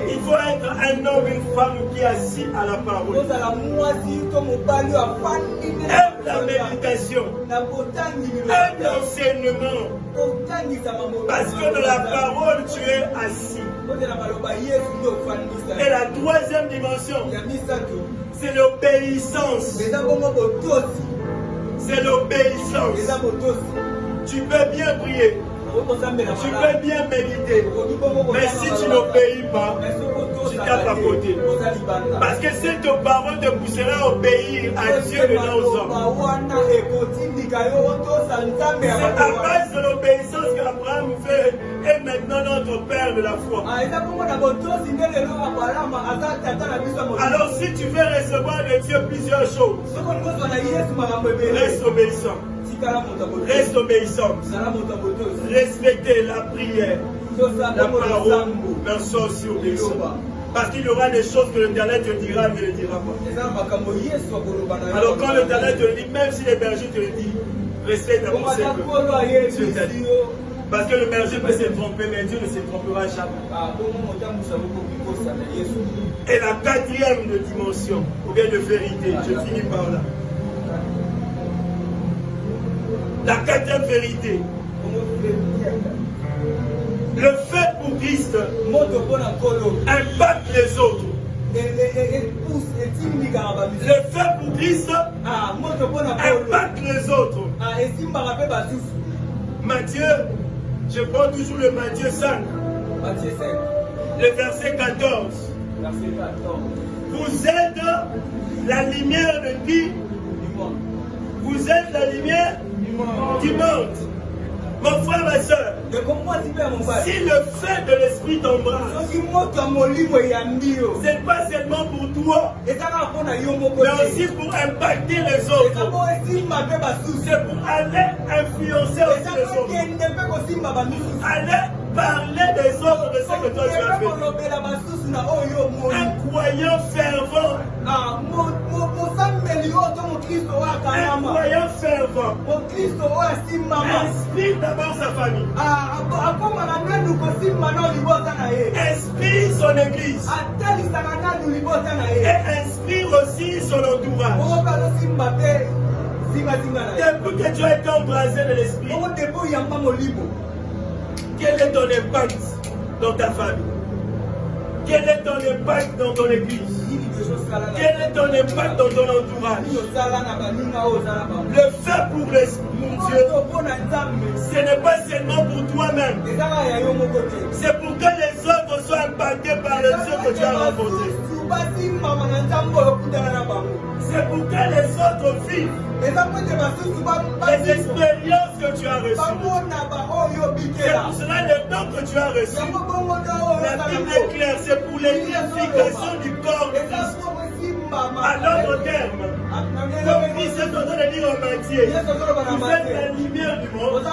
il faut être un homme, une femme qui est assis à la parole. Aime la méditation, aime l'enseignement. Parce que dans la parole, tu es assis. Et la troisième dimension, c'est l'obéissance. C'est l'obéissance. Tu peux bien prier. Tu peux bien méditer. Mais si tu n'obéis pas, tu tapes à côté. Parce que cette parole te poussera à obéir à Dieu et non aux hommes. C'est à base de l'obéissance qu'Abraham fait et maintenant notre Père de la foi. Alors si tu veux recevoir de Dieu plusieurs choses, reste obéissant. Reste obéissant. Respectez la prière, la parole, mais sois aussi obéissant. Parce qu'il y aura des choses que l'Éternel te dira, mais ne le dira pas. Alors quand l'Éternel te le dit, même si les bergers te le disent, respecte d'abord ce que Dieu t'a dit. Parce que le berger peut se tromper, mais Dieu ne se trompera jamais. Et la quatrième dimension, ou bien de vérité, je finis par là. La quatrième vérité, le fait pour Christ impacte les autres. Le fait pour Christ impacte les autres. Matthieu, je prends toujours le Matthieu 5, le verset 14. Vous êtes la lumière de qui? Vous êtes la lumière du monde. Mon frère, ma soeur, si le fait de l'esprit t'embrasse, c'est pas seulement pour toi, mais aussi pour impacter les autres. C'est pour aller influencer aussi les autres. Aller parler des autres de ce que toi tu as fait. Un croyant fervent. Un croyant fervent inspire d'abord sa famille. Inspire son église. Et inspire aussi son entourage. Depuis que tu as été embrasé de l'esprit, quel est ton impact dans ta famille? Quel est ton impact dans ton église? Quel est ton impact dans ton entourage? Le fait pour Dieu, ce n'est pas seulement pour toi-même. C'est pour que les autres soient impactés par le Dieu que tu as rencontré. C'est pour que les autres vivent les expériences que tu as reçues. C'est pour cela le don que tu as reçu. La Bible est claire, c'est pour l'édification du corps de Christ. À l'autre terme, comme Christ est en train de dire en entier, vous êtes la lumière du monde.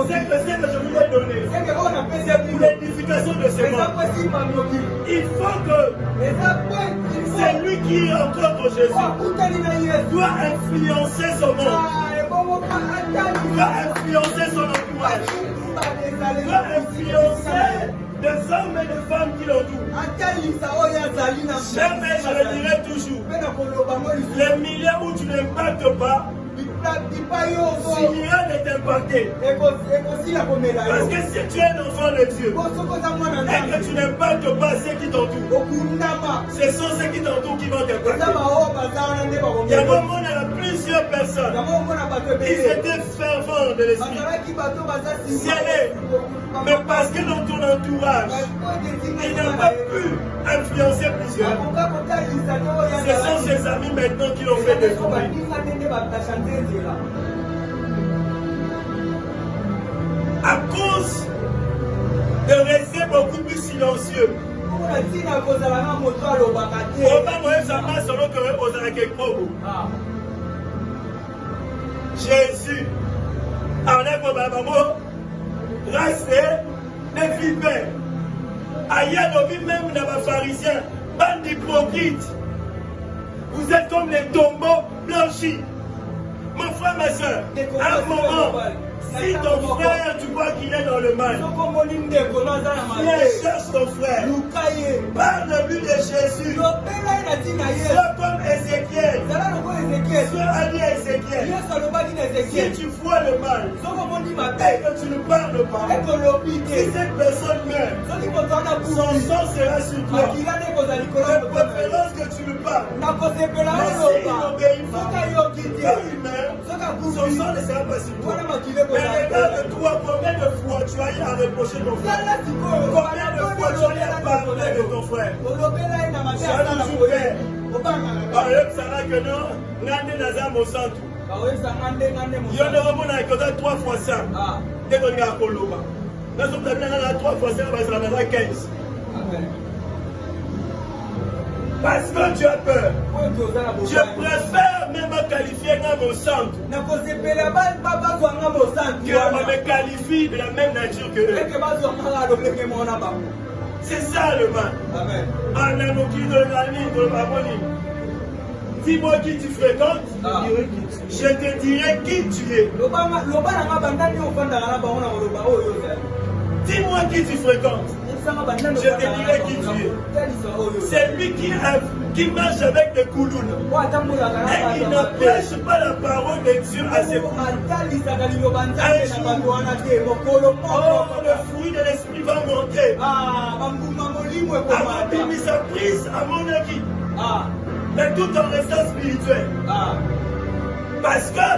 C'est que ce que je vous ai donné, c'est pour l'édification de ce monde. Il faut que celui qui rencontre Jésus doit influencer son monde, doit influencer son entourage, doit influencer des hommes et de femmes qui l'entourent. Jamais je le dirai toujours. Les milliers où tu n'impactes pas, finira de t'impacter. Parce que si tu es un enfant de Dieu et que tu n'impactes pas ceux qui t'entourent, ce sont ceux qui t'entourent qui vont t'impacter. Il y a plusieurs personnes, ils étaient fervents de l'esprit, zélés, mais parce que dans ton entourage, ils n'ont pas pu influencer plusieurs. Ce sont ses amis maintenant qui l'ont fait découvrir. À cause de rester beaucoup plus silencieux. Jésus en est pour rester des vipères. Aïe, même dans les pharisiens, bande d'hypocrites. Vous êtes comme les tombeaux blanchis. Mon frère, ma soeur, à un moment, si ton frère, tu vois qu'il est dans le mal, viens, cherche ton frère. Parle de lui de Jésus. Sois comme Ézéchiel. Sois allié à Ézéchiel. Si tu vois le mal, et que tu ne parles pas, si cette personne meurt, son sang sera sur toi. De préférence que tu le parles. Mais s'il n'obéit pas, quand il meurt, son sang ne sera pas sur toi. Regarde-toi, combien de fois tu as eu à reprocher ton frère? Combien de fois tu as eu à parler de ton frère? Tu as toujours fait. Par exemple, ça va que non, Nande Nazam au centre. Il y en a vraiment 3 fois ça. Dès qu'on a Koloba. Nous sommes 3 fois ça, ça va 15. Parce que tu as peur. Je préfère même me qualifier dans mon centre que je me qualifie de la même nature que eux. C'est ça le mal. Dis-moi qui tu fréquentes, je te dirai qui tu es. Dis-moi qui tu fréquentes, je te dirai qui tu es. C'est lui qui marche avec des coulounes et qui n'empêche pas la parole de Dieu à ses coups. Oh, le fruit de l'esprit va monter. À ma sa prise, à mon avis. Mais tout en restant spirituel. Parce que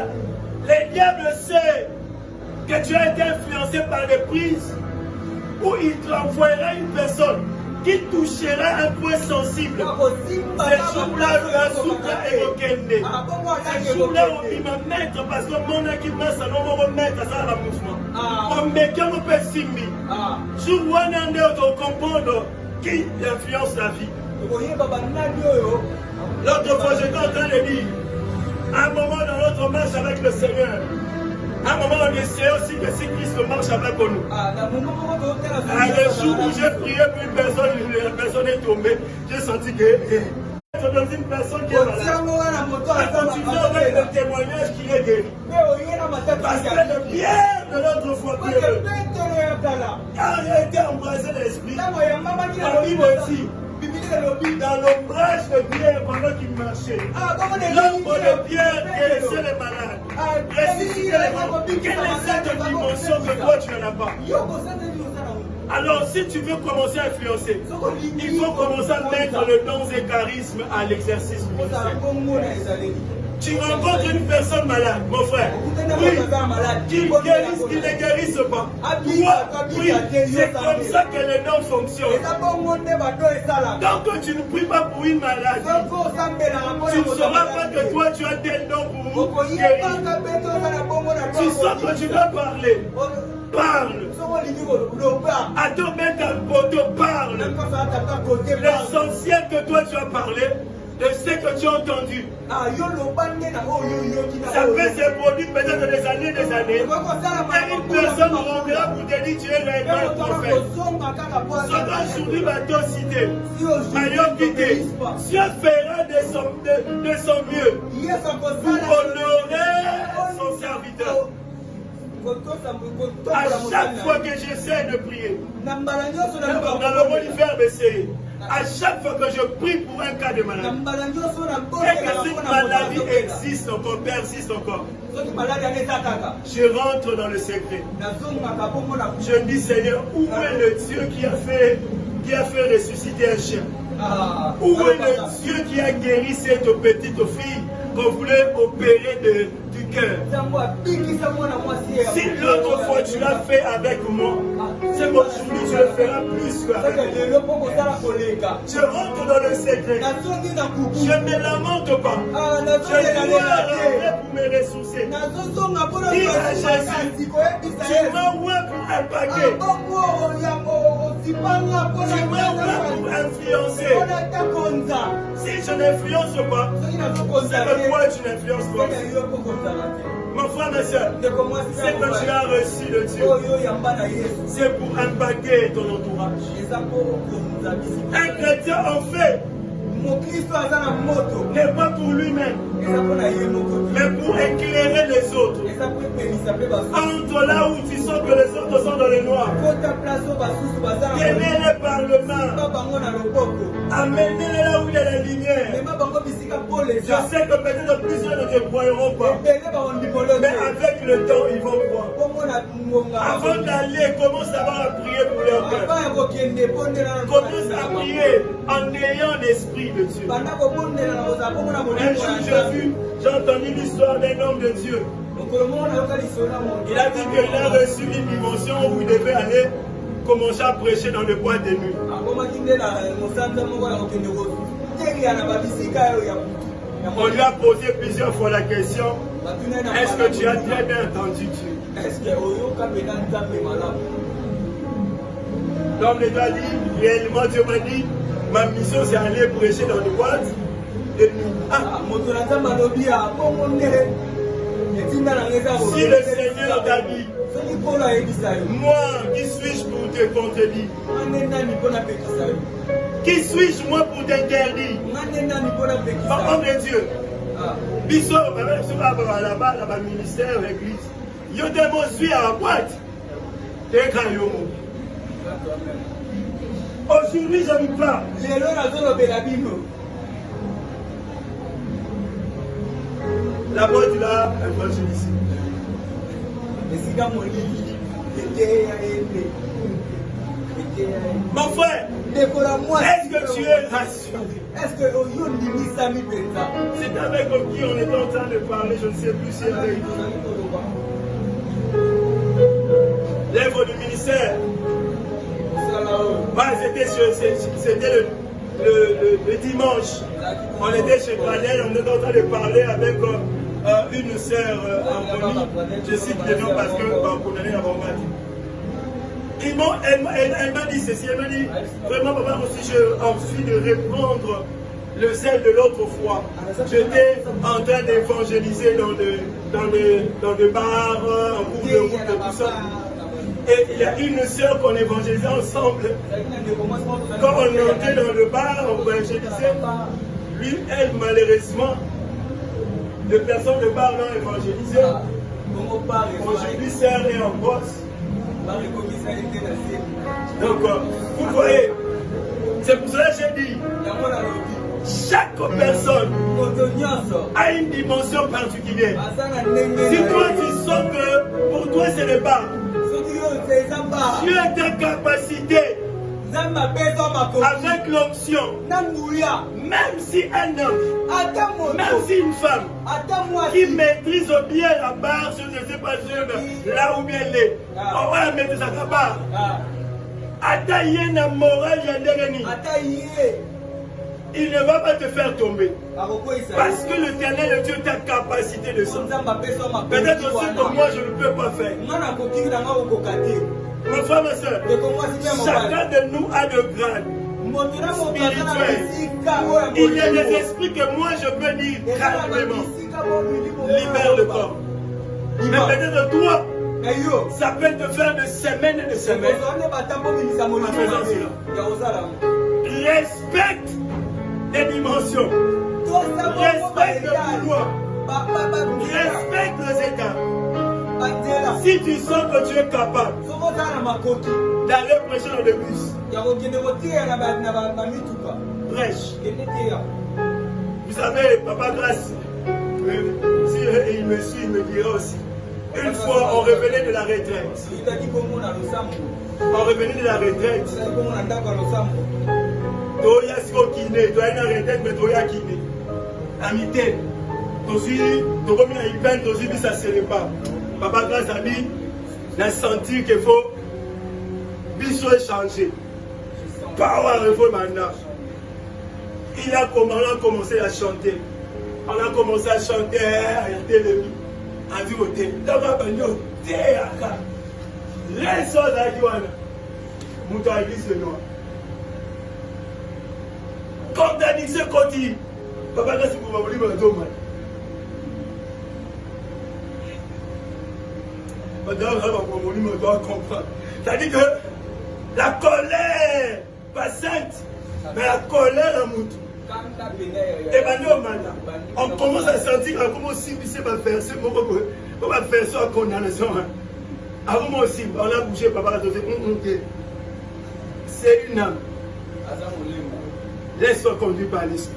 les diables savent que tu as été influencé par des prises où il t'envoiera une personne qui touchera un point sensible. Ce jour-là, le souffle est au Kende. Ce jour-là, il va mettre, parce que mon équipement, ça va remettre ça à la mouvement. On met comme on peut simbi. Jour où on a comprendre qui influence la vie. L'autre fois, j'étais en train de dire, à un moment dans notre marche avec le Seigneur, à un moment on essaie aussi que si Christ marche avec nous. Le jour où j'ai prié pour une personne, la personne est tombée, j'ai senti que c'est dans une personne qui est malade. Elle continue avec le témoignage qui est guéri. Parce que le bien de l'autre fois, quand il a été embrassé de l'esprit, la Bible dit, dans l'ombrage de Pierre pendant qu'il marchait, l'ombre de Pierre guérissait les malades, ressuscitait les morts. Quelle est cette dimension que toi tu n'en as pas? Alors si tu veux commencer à influencer, il faut commencer à mettre le don et charisme à l'exercice ministériel. Tu rencontres une personne malade, mon frère, oui, qui guérisse, qui ne guérisse pas. Oui, c'est comme ça que les dons fonctionnent. Tant que tu ne pries pas pour une maladie, tu ne sauras pas que toi tu as des dons pour guérir. Tu sens que tu dois parler. Parle. Attends, même ta poteau parle. L'essentiel que toi tu as parlé, de ce que tu as entendu. Ça peut se produire peut-être des années. Et une personne reviendra pour te dire tu es réellement un prophète. Soit aujourd'hui va te citer. Dieu fera de son mieux pour honorer son serviteur. À chaque fois que j'essaie de prier, dans le molifère baissé, à chaque fois que je prie pour un cas de maladie, et que cette maladie existe encore, persiste encore, je rentre dans le secret. Je dis, Seigneur, où est le Dieu qui a fait ressusciter un chien? Où est le Dieu qui a guéri cette petite fille qu'on voulait opérer du cœur? Si l'autre fois tu l'as fait avec moi, c'est qu'aujourd'hui tu le feras plus qu'avec moi. Je rentre dans le secret. Je ne lamente pas. Je dois rentrer pour me ressourcer. Dis à Jésus, tu m'as oué pour un paquet. Tu m'as oué pour influencer. Si je n'influence pas, c'est pourquoi tu n'influences pas. Mon frère, ma soeur, c'est que tu as reçu de Dieu. C'est pour impacter ton entourage. Un chrétien en fait n'est pas pour lui-même, mais pour éclairer les autres. Entre là où tu sens que les autres sont dans le noir, tenez-les par le main, amenez-les là où il y a la lumière. Je sais que peut-être plusieurs ne te croiront pas, mais avec le temps ils vont croire. Avant d'aller, commence d'abord à prier pour leur cœur. Commence à prier en ayant l'esprit de Dieu. Un jour j'ai entendu l'histoire d'un homme de Dieu. Il a dit qu'il a reçu une dimension où il devait aller commencer à prêcher dans le bois de nuit. On lui a posé plusieurs fois la question, est-ce que tu as très bien entendu Dieu? L'homme lui a dit, réellement Dieu m'a dit, ma mission c'est aller prêcher dans les boîtes de nuit. Si le Seigneur t'a dit, moi qui suis-je pour te contredire? Qui suis-je moi pour t'interdire? Par contre de Dieu, Bisso, là-bas, là-bas, ministère, l'église, il y a des mots à la boîte. Aujourd'hui, je ne pas. La boîte là, évangéliste. Mon frère, est-ce que tu es rassuré? C'est avec qui on est en train de parler, je ne sais plus si c'est avec l'œuvre du ministère. C'était le dimanche. On était chez Pradel, on était en train de parler avec une sœur Anthony. Je cite le nom parce que on allait avoir elle m'a dit ceci, elle m'a dit, vraiment papa, aussi j'ai envie de reprendre le zèle de l'autre fois. J'étais en train d'évangéliser dans des bars, en cours de route, tout ça. Et il y a une sœur qu'on évangélisait ensemble. Quand on entrait dans le bar, on évangélisait. Lui, elle, malheureusement, les personnes de bar l'ont évangélisé. Aujourd'hui, sœur est en bosse. Donc, vous voyez, c'est pour cela que j'ai dit, chaque personne a une dimension particulière. Si toi tu sens que pour toi c'est le bas, tu as ta capacité avec l'onction, même si un homme, même si une femme qui maîtrise bien la barre, je ne sais pas là où bien elle est, on va la mettre à la barre. Attailler la morale, il ne va pas te faire tomber. Parce que l'Éternel, Dieu, ta capacité de ça. Peut-être aussi que moi, je ne peux pas faire. Mon frère, ma soeur, chacun de nous a de grades spirituels. Il y a des esprits que moi, je peux dire calmement. Libère le corps. Mais peut-être toi, ça peut te faire de semaines et de semaines. Respecte les dimensions. Respecte le pouvoir. Respecte les états. Si tu sens que tu es capable d'aller prêcher dans le bus, prêche. Vous savez, Papa Grâce, si il me suit, il me dira aussi. Une fois, on revenait de la retraite. On revenait de la retraite. Toya siko kiné, toya na retraite, mais toya kiné. Amité, tosi, tokomi na Ipen, tosi bisa célébra. Papa Grâce a dit, n'a senti qu'il faut biso échanger. Power réforme maintenant. Il a commencé à chanter. On a commencé à chanter, regardez le mi. A vu au thé. Donc, on a dit au thé, les choses à Diwana. Mouta église le noir. Comme t'as dit, c'est quand il. Papa, là, c'est pour m'abonner, mais non, man. Madame, là, mon me doit comprendre. C'est-à-dire que la colère, pas sainte, mais la colère à Moutou. Et maintenant, on commence à sentir comment si c'est ma version, comment ma version à condamnation. Avant moi aussi, on a bougé, papa, c'est une âme. Laisse-toi conduire par l'esprit.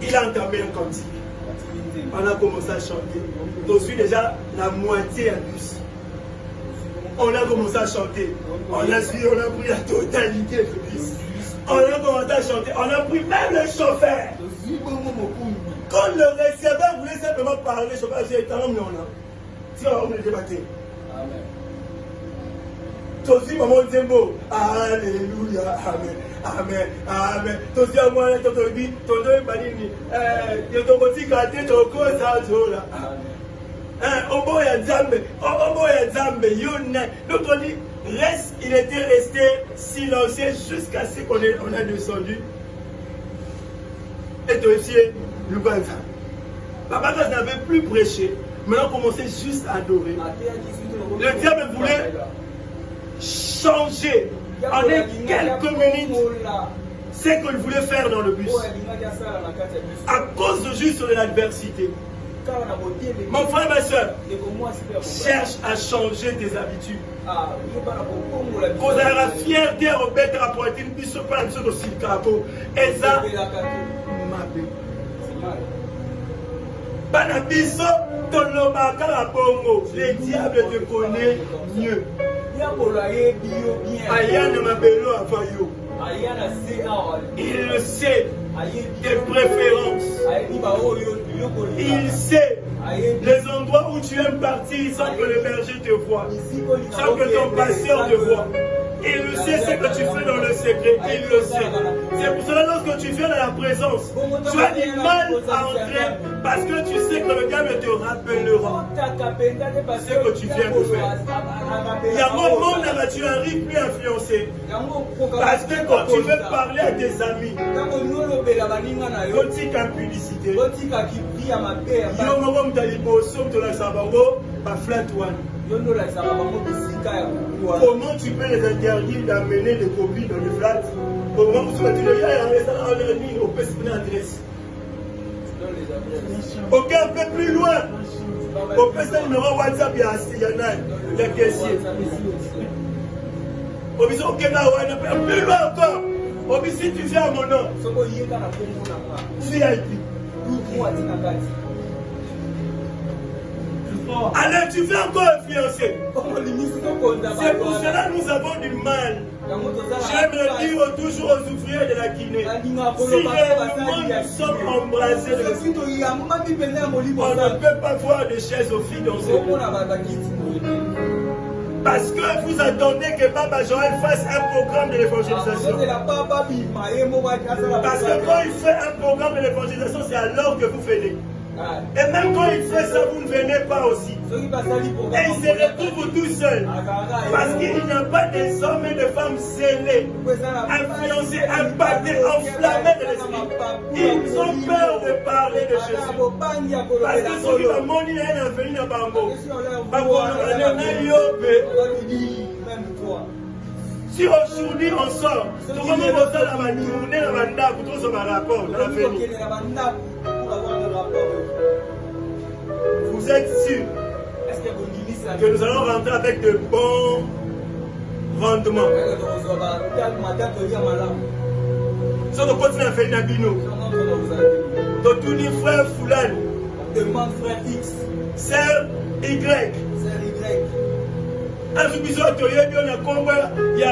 Il a entamé un cantique. On a commencé à chanter. Je suis déjà la moitié à bus. On a commencé à chanter. On a pris la totalité de bus. On a commencé à chanter. On a pris même le chauffeur. Quand le receveur voulait simplement parler, le chauffeur a dit, si on va débattre. Amen. Tosi maman Zembo, alléluia, amen, amen, amen. Tosi à moi, ton dobi, ton dobi balini, ton petit gâté, ton corps ça jola. Obo ya Zambe, yone. Donc on dit, reste, il était resté silencieux jusqu'à ce qu'on a descendu. Et Tosi, Lubanza. Papa n'avait plus prêché. Maintenant, on commençait juste à adorer. Le diable voulait changer en quelques minutes ce qu'il voulait faire dans le bus. À cause juste de l'adversité. Mon frère, ma soeur, cherche à changer tes habitudes. Quand on a la fierté à remettre la poitrine, puis se parle de ce capot. Et ça, Banabiso, Tolomaka la Bongo, les diables te connaissent mieux. Ayana Mabelo Avayo. Il le sait, tes préférences. Il sait les endroits où tu aimes partir sans que le berger te voie, sans que ton pasteur te voie. Il le sait ce que tu fais dans le secret, il le sait. C'est pour cela lorsque tu viens dans la présence, tu as du mal à entrer parce que tu sais que le diable te rappellera ce que tu viens de faire. Il y a un moment où tu n'arrives plus à influencer. Parce que quand tu veux parler à tes amis, tu as publicité. Comment tu peux les interdire d'amener des copies dans le flat? Comment tu vas dire au adresse? Ok, un peu plus loin. Au PC numéro WhatsApp, il y a caissier. Au PC, ok, plus loin encore. Au PC, si tu viens à mon nom, VIP. Alors tu veux encore influencer. C'est pour cela que nous avons du mal. J'aime le dire toujours aux ouvriers de la Guinée. Si réellement nous sommes embrasés de l'esprit, on ne peut pas voir de chaises aux filles dans ce monde. Parce que vous attendez que Baba Joël fasse un programme de l'évangélisation. Parce que quand il fait un programme de l'évangélisation, c'est alors que vous venez. Et même quand il fait ça, vous ne venez pas aussi. Et il se retrouve tout seul. Parce qu'il n'y a pas des hommes et des femmes zélés, influencés, impactés, enflammés de l'esprit. Ils ont peur de parler de Jésus. Parce que ceux qui vont mourir et venir à Bango, si aujourd'hui on sort, comment on va faire la journée, la mandat, pour tous nos rapports dans l'avenir. Vous vous êtes sûrs que nous allons rentrer avec de bons rendements. Si on continue à faire Nabino, tout le frère Foulane, demande frère X, sœur Y. Un épisode, il y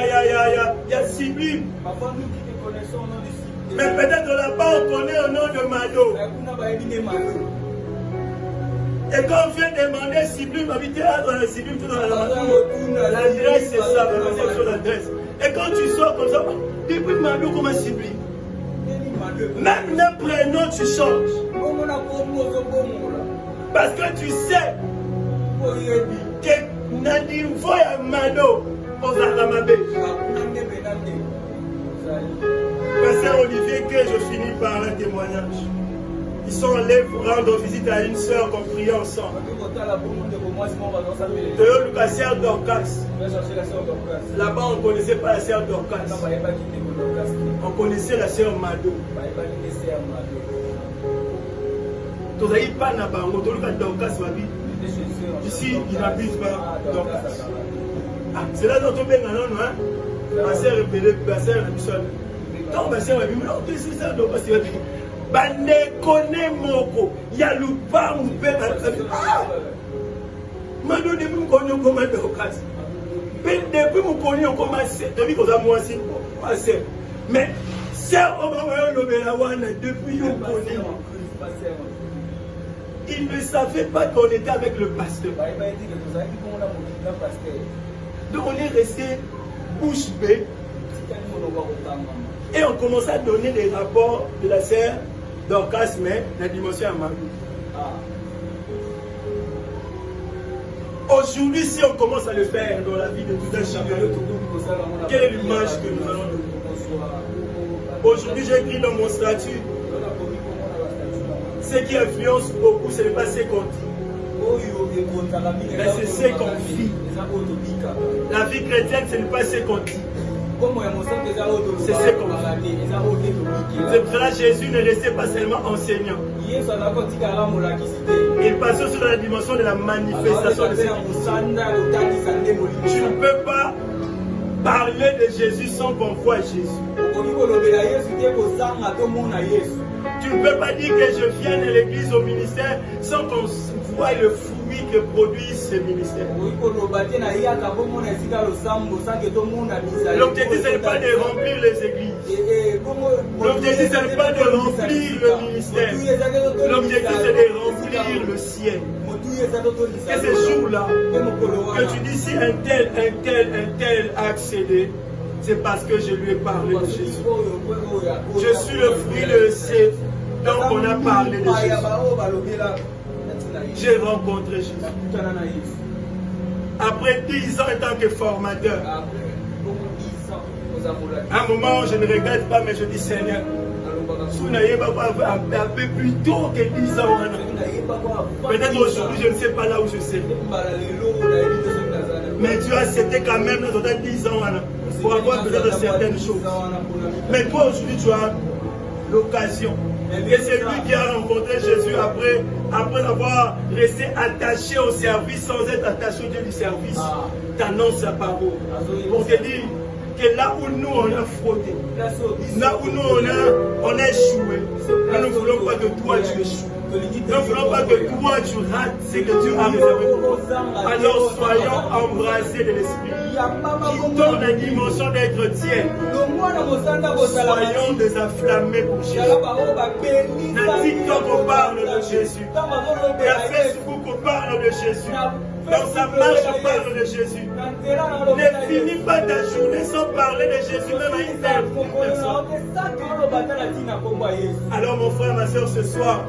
a Sublime. Parfois, nous qui te connaissons au nom de Sublime. Mais peut-être là-bas, on connaît au nom de Mado. Et quand on vient demander Sublime, habiter dans la Sublime, tout dans l'adresse, c'est ça, l'adresse. Et quand tu sors comme ça, depuis Mado, comment Sublime? Même le prénom, tu changes. Parce que tu sais que Nadim Foya Mado, on a ramabé. Pasteur Olivier, que je finis par un témoignage. Ils sont allés pour rendre visite à une soeur qu'on priait ensemble. La sœur Dorcas. Là-bas, on ne connaissait pas la sœur Dorcas. On connaissait la sœur Mado. Tu n'as pas na bango, tu as Dorcas Wabi. Ici, il n'habite pas Dorcas. Ah, c'est là dont on vient non, hein? Ma sœur est belle, ma sœur est seule. Donc, ma sœur est non, c'est ça, Dorcas, c'est vrai. Bande connaît moko, ya lupa mpe ah! Mado depuis me connaît comment Dorcas. Depuis me connaît comment c'est, depuis que ça moi aussi, mais c'est au moment depuis qu'on connaît. Il ne savait pas qu'on était avec le pasteur. Donc on est resté bouche bée. Et on commençait à donner des rapports de la sœur Dorcas, mais la dimension à Marie. Aujourd'hui, si on commence à le faire dans la vie de tout un chacun, quelle est l'image que nous allons donner? Aujourd'hui, j'ai écrit dans mon statut, ce qui influence beaucoup, ce n'est pas ce qu'on dit, mais c'est ce qu'on vit. La vie chrétienne, ce n'est pas ce qu'on dit, c'est ce qu'on vit. C'est pour cela que Jésus ne restait pas seulement enseignant. Il passait sur la dimension de la manifestation de ce qu'il. Tu ne peux pas parler de Jésus sans qu'on voie Jésus. Tu ne peux pas dire que je viens de l'église au ministère sans qu'on voit le fruit que produit ce ministère. L'objectif, ce n'est pas de remplir les églises. L'objectif, ce n'est pas de remplir le ministère. L'objectif, c'est de remplir le ciel. Et ce jour-là, que tu dis si un tel a accédé, c'est parce que je lui ai parlé de Jésus. Je suis le fruit de ces dont on a parlé de Jésus. J'ai rencontré Jésus. Après 10 ans en tant que formateur, à un moment, je ne regrette pas, mais je dis Seigneur, un peu plus tôt que 10 ans. Peut-être aujourd'hui, je ne sais pas là où je sais. Mais Dieu a cédé quand même dans 10 ans pour avoir peut-être certaines choses. Mais toi, aujourd'hui, tu as l'occasion. Et c'est lui qui a rencontré Jésus après avoir resté attaché au service sans être attaché au Dieu du service. T'annonces sa parole. Pour te dire que là où nous on a frotté, là où nous on a échoué, nous ne voulons pas que toi tu échoues. Nous ne voulons pas que toi tu rates ce que Dieu a réservé pour toi. Alors soyons embrasés de l'esprit qui donne la dimension d'être tiers. Soyons désenflammés pour Jésus. Dans TikTok on parle de Jésus. Dans Facebook on parle de Jésus. Dans sa marche on parle de Jésus. Ne finis pas ta journée sans parler de Jésus, même à une personne. Alors mon frère, ma soeur, ce soir,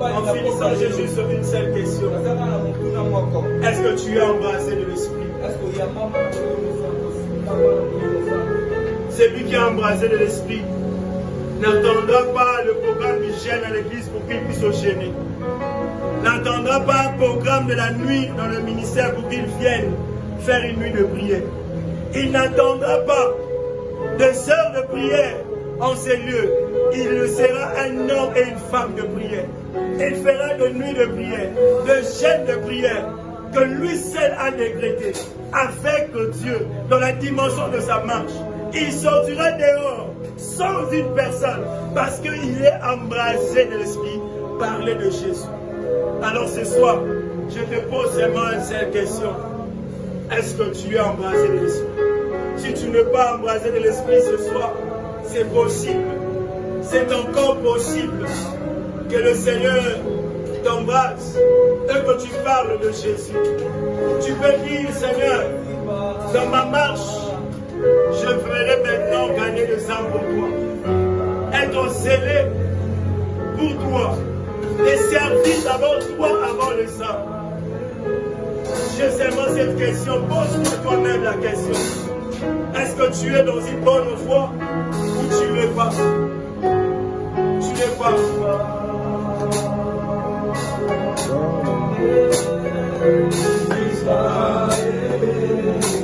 en finissant Jésus sur une seule question. Est-ce que tu es embrassé de l'Esprit? Celui qui est embrassé de l'Esprit n'entendra pas le programme du gêne à l'église pour qu'il puisse au gêner. N'entendra pas un programme de la nuit dans le ministère pour qu'il vienne faire une nuit de prière. Il n'attendra pas des heures de prière en ces lieux il sera un homme et une femme de prière. Il fera de nuit de prière, de jeûne de prière, que lui seul a décrété, avec Dieu, dans la dimension de sa marche. Il sortira dehors sans une personne, parce qu'il est embrasé de l'Esprit, parler de Jésus. Alors ce soir, je te pose seulement une seule question. Est-ce que tu es embrasé de l'Esprit? Si tu n'es pas embrasé de l'Esprit ce soir, c'est possible. C'est encore possible que le Seigneur t'embrasse et que tu parles de Jésus. Tu peux dire, Seigneur, dans ma marche, je ferai maintenant gagner le sang pour toi. Être scellé pour toi. Et servir d'abord toi avant le sang. J'ai seulement cette question. Pose-toi toi-même la question. Est-ce que tu es dans une bonne foi ou tu ne l'es pas? Tu n'es pas. Israël.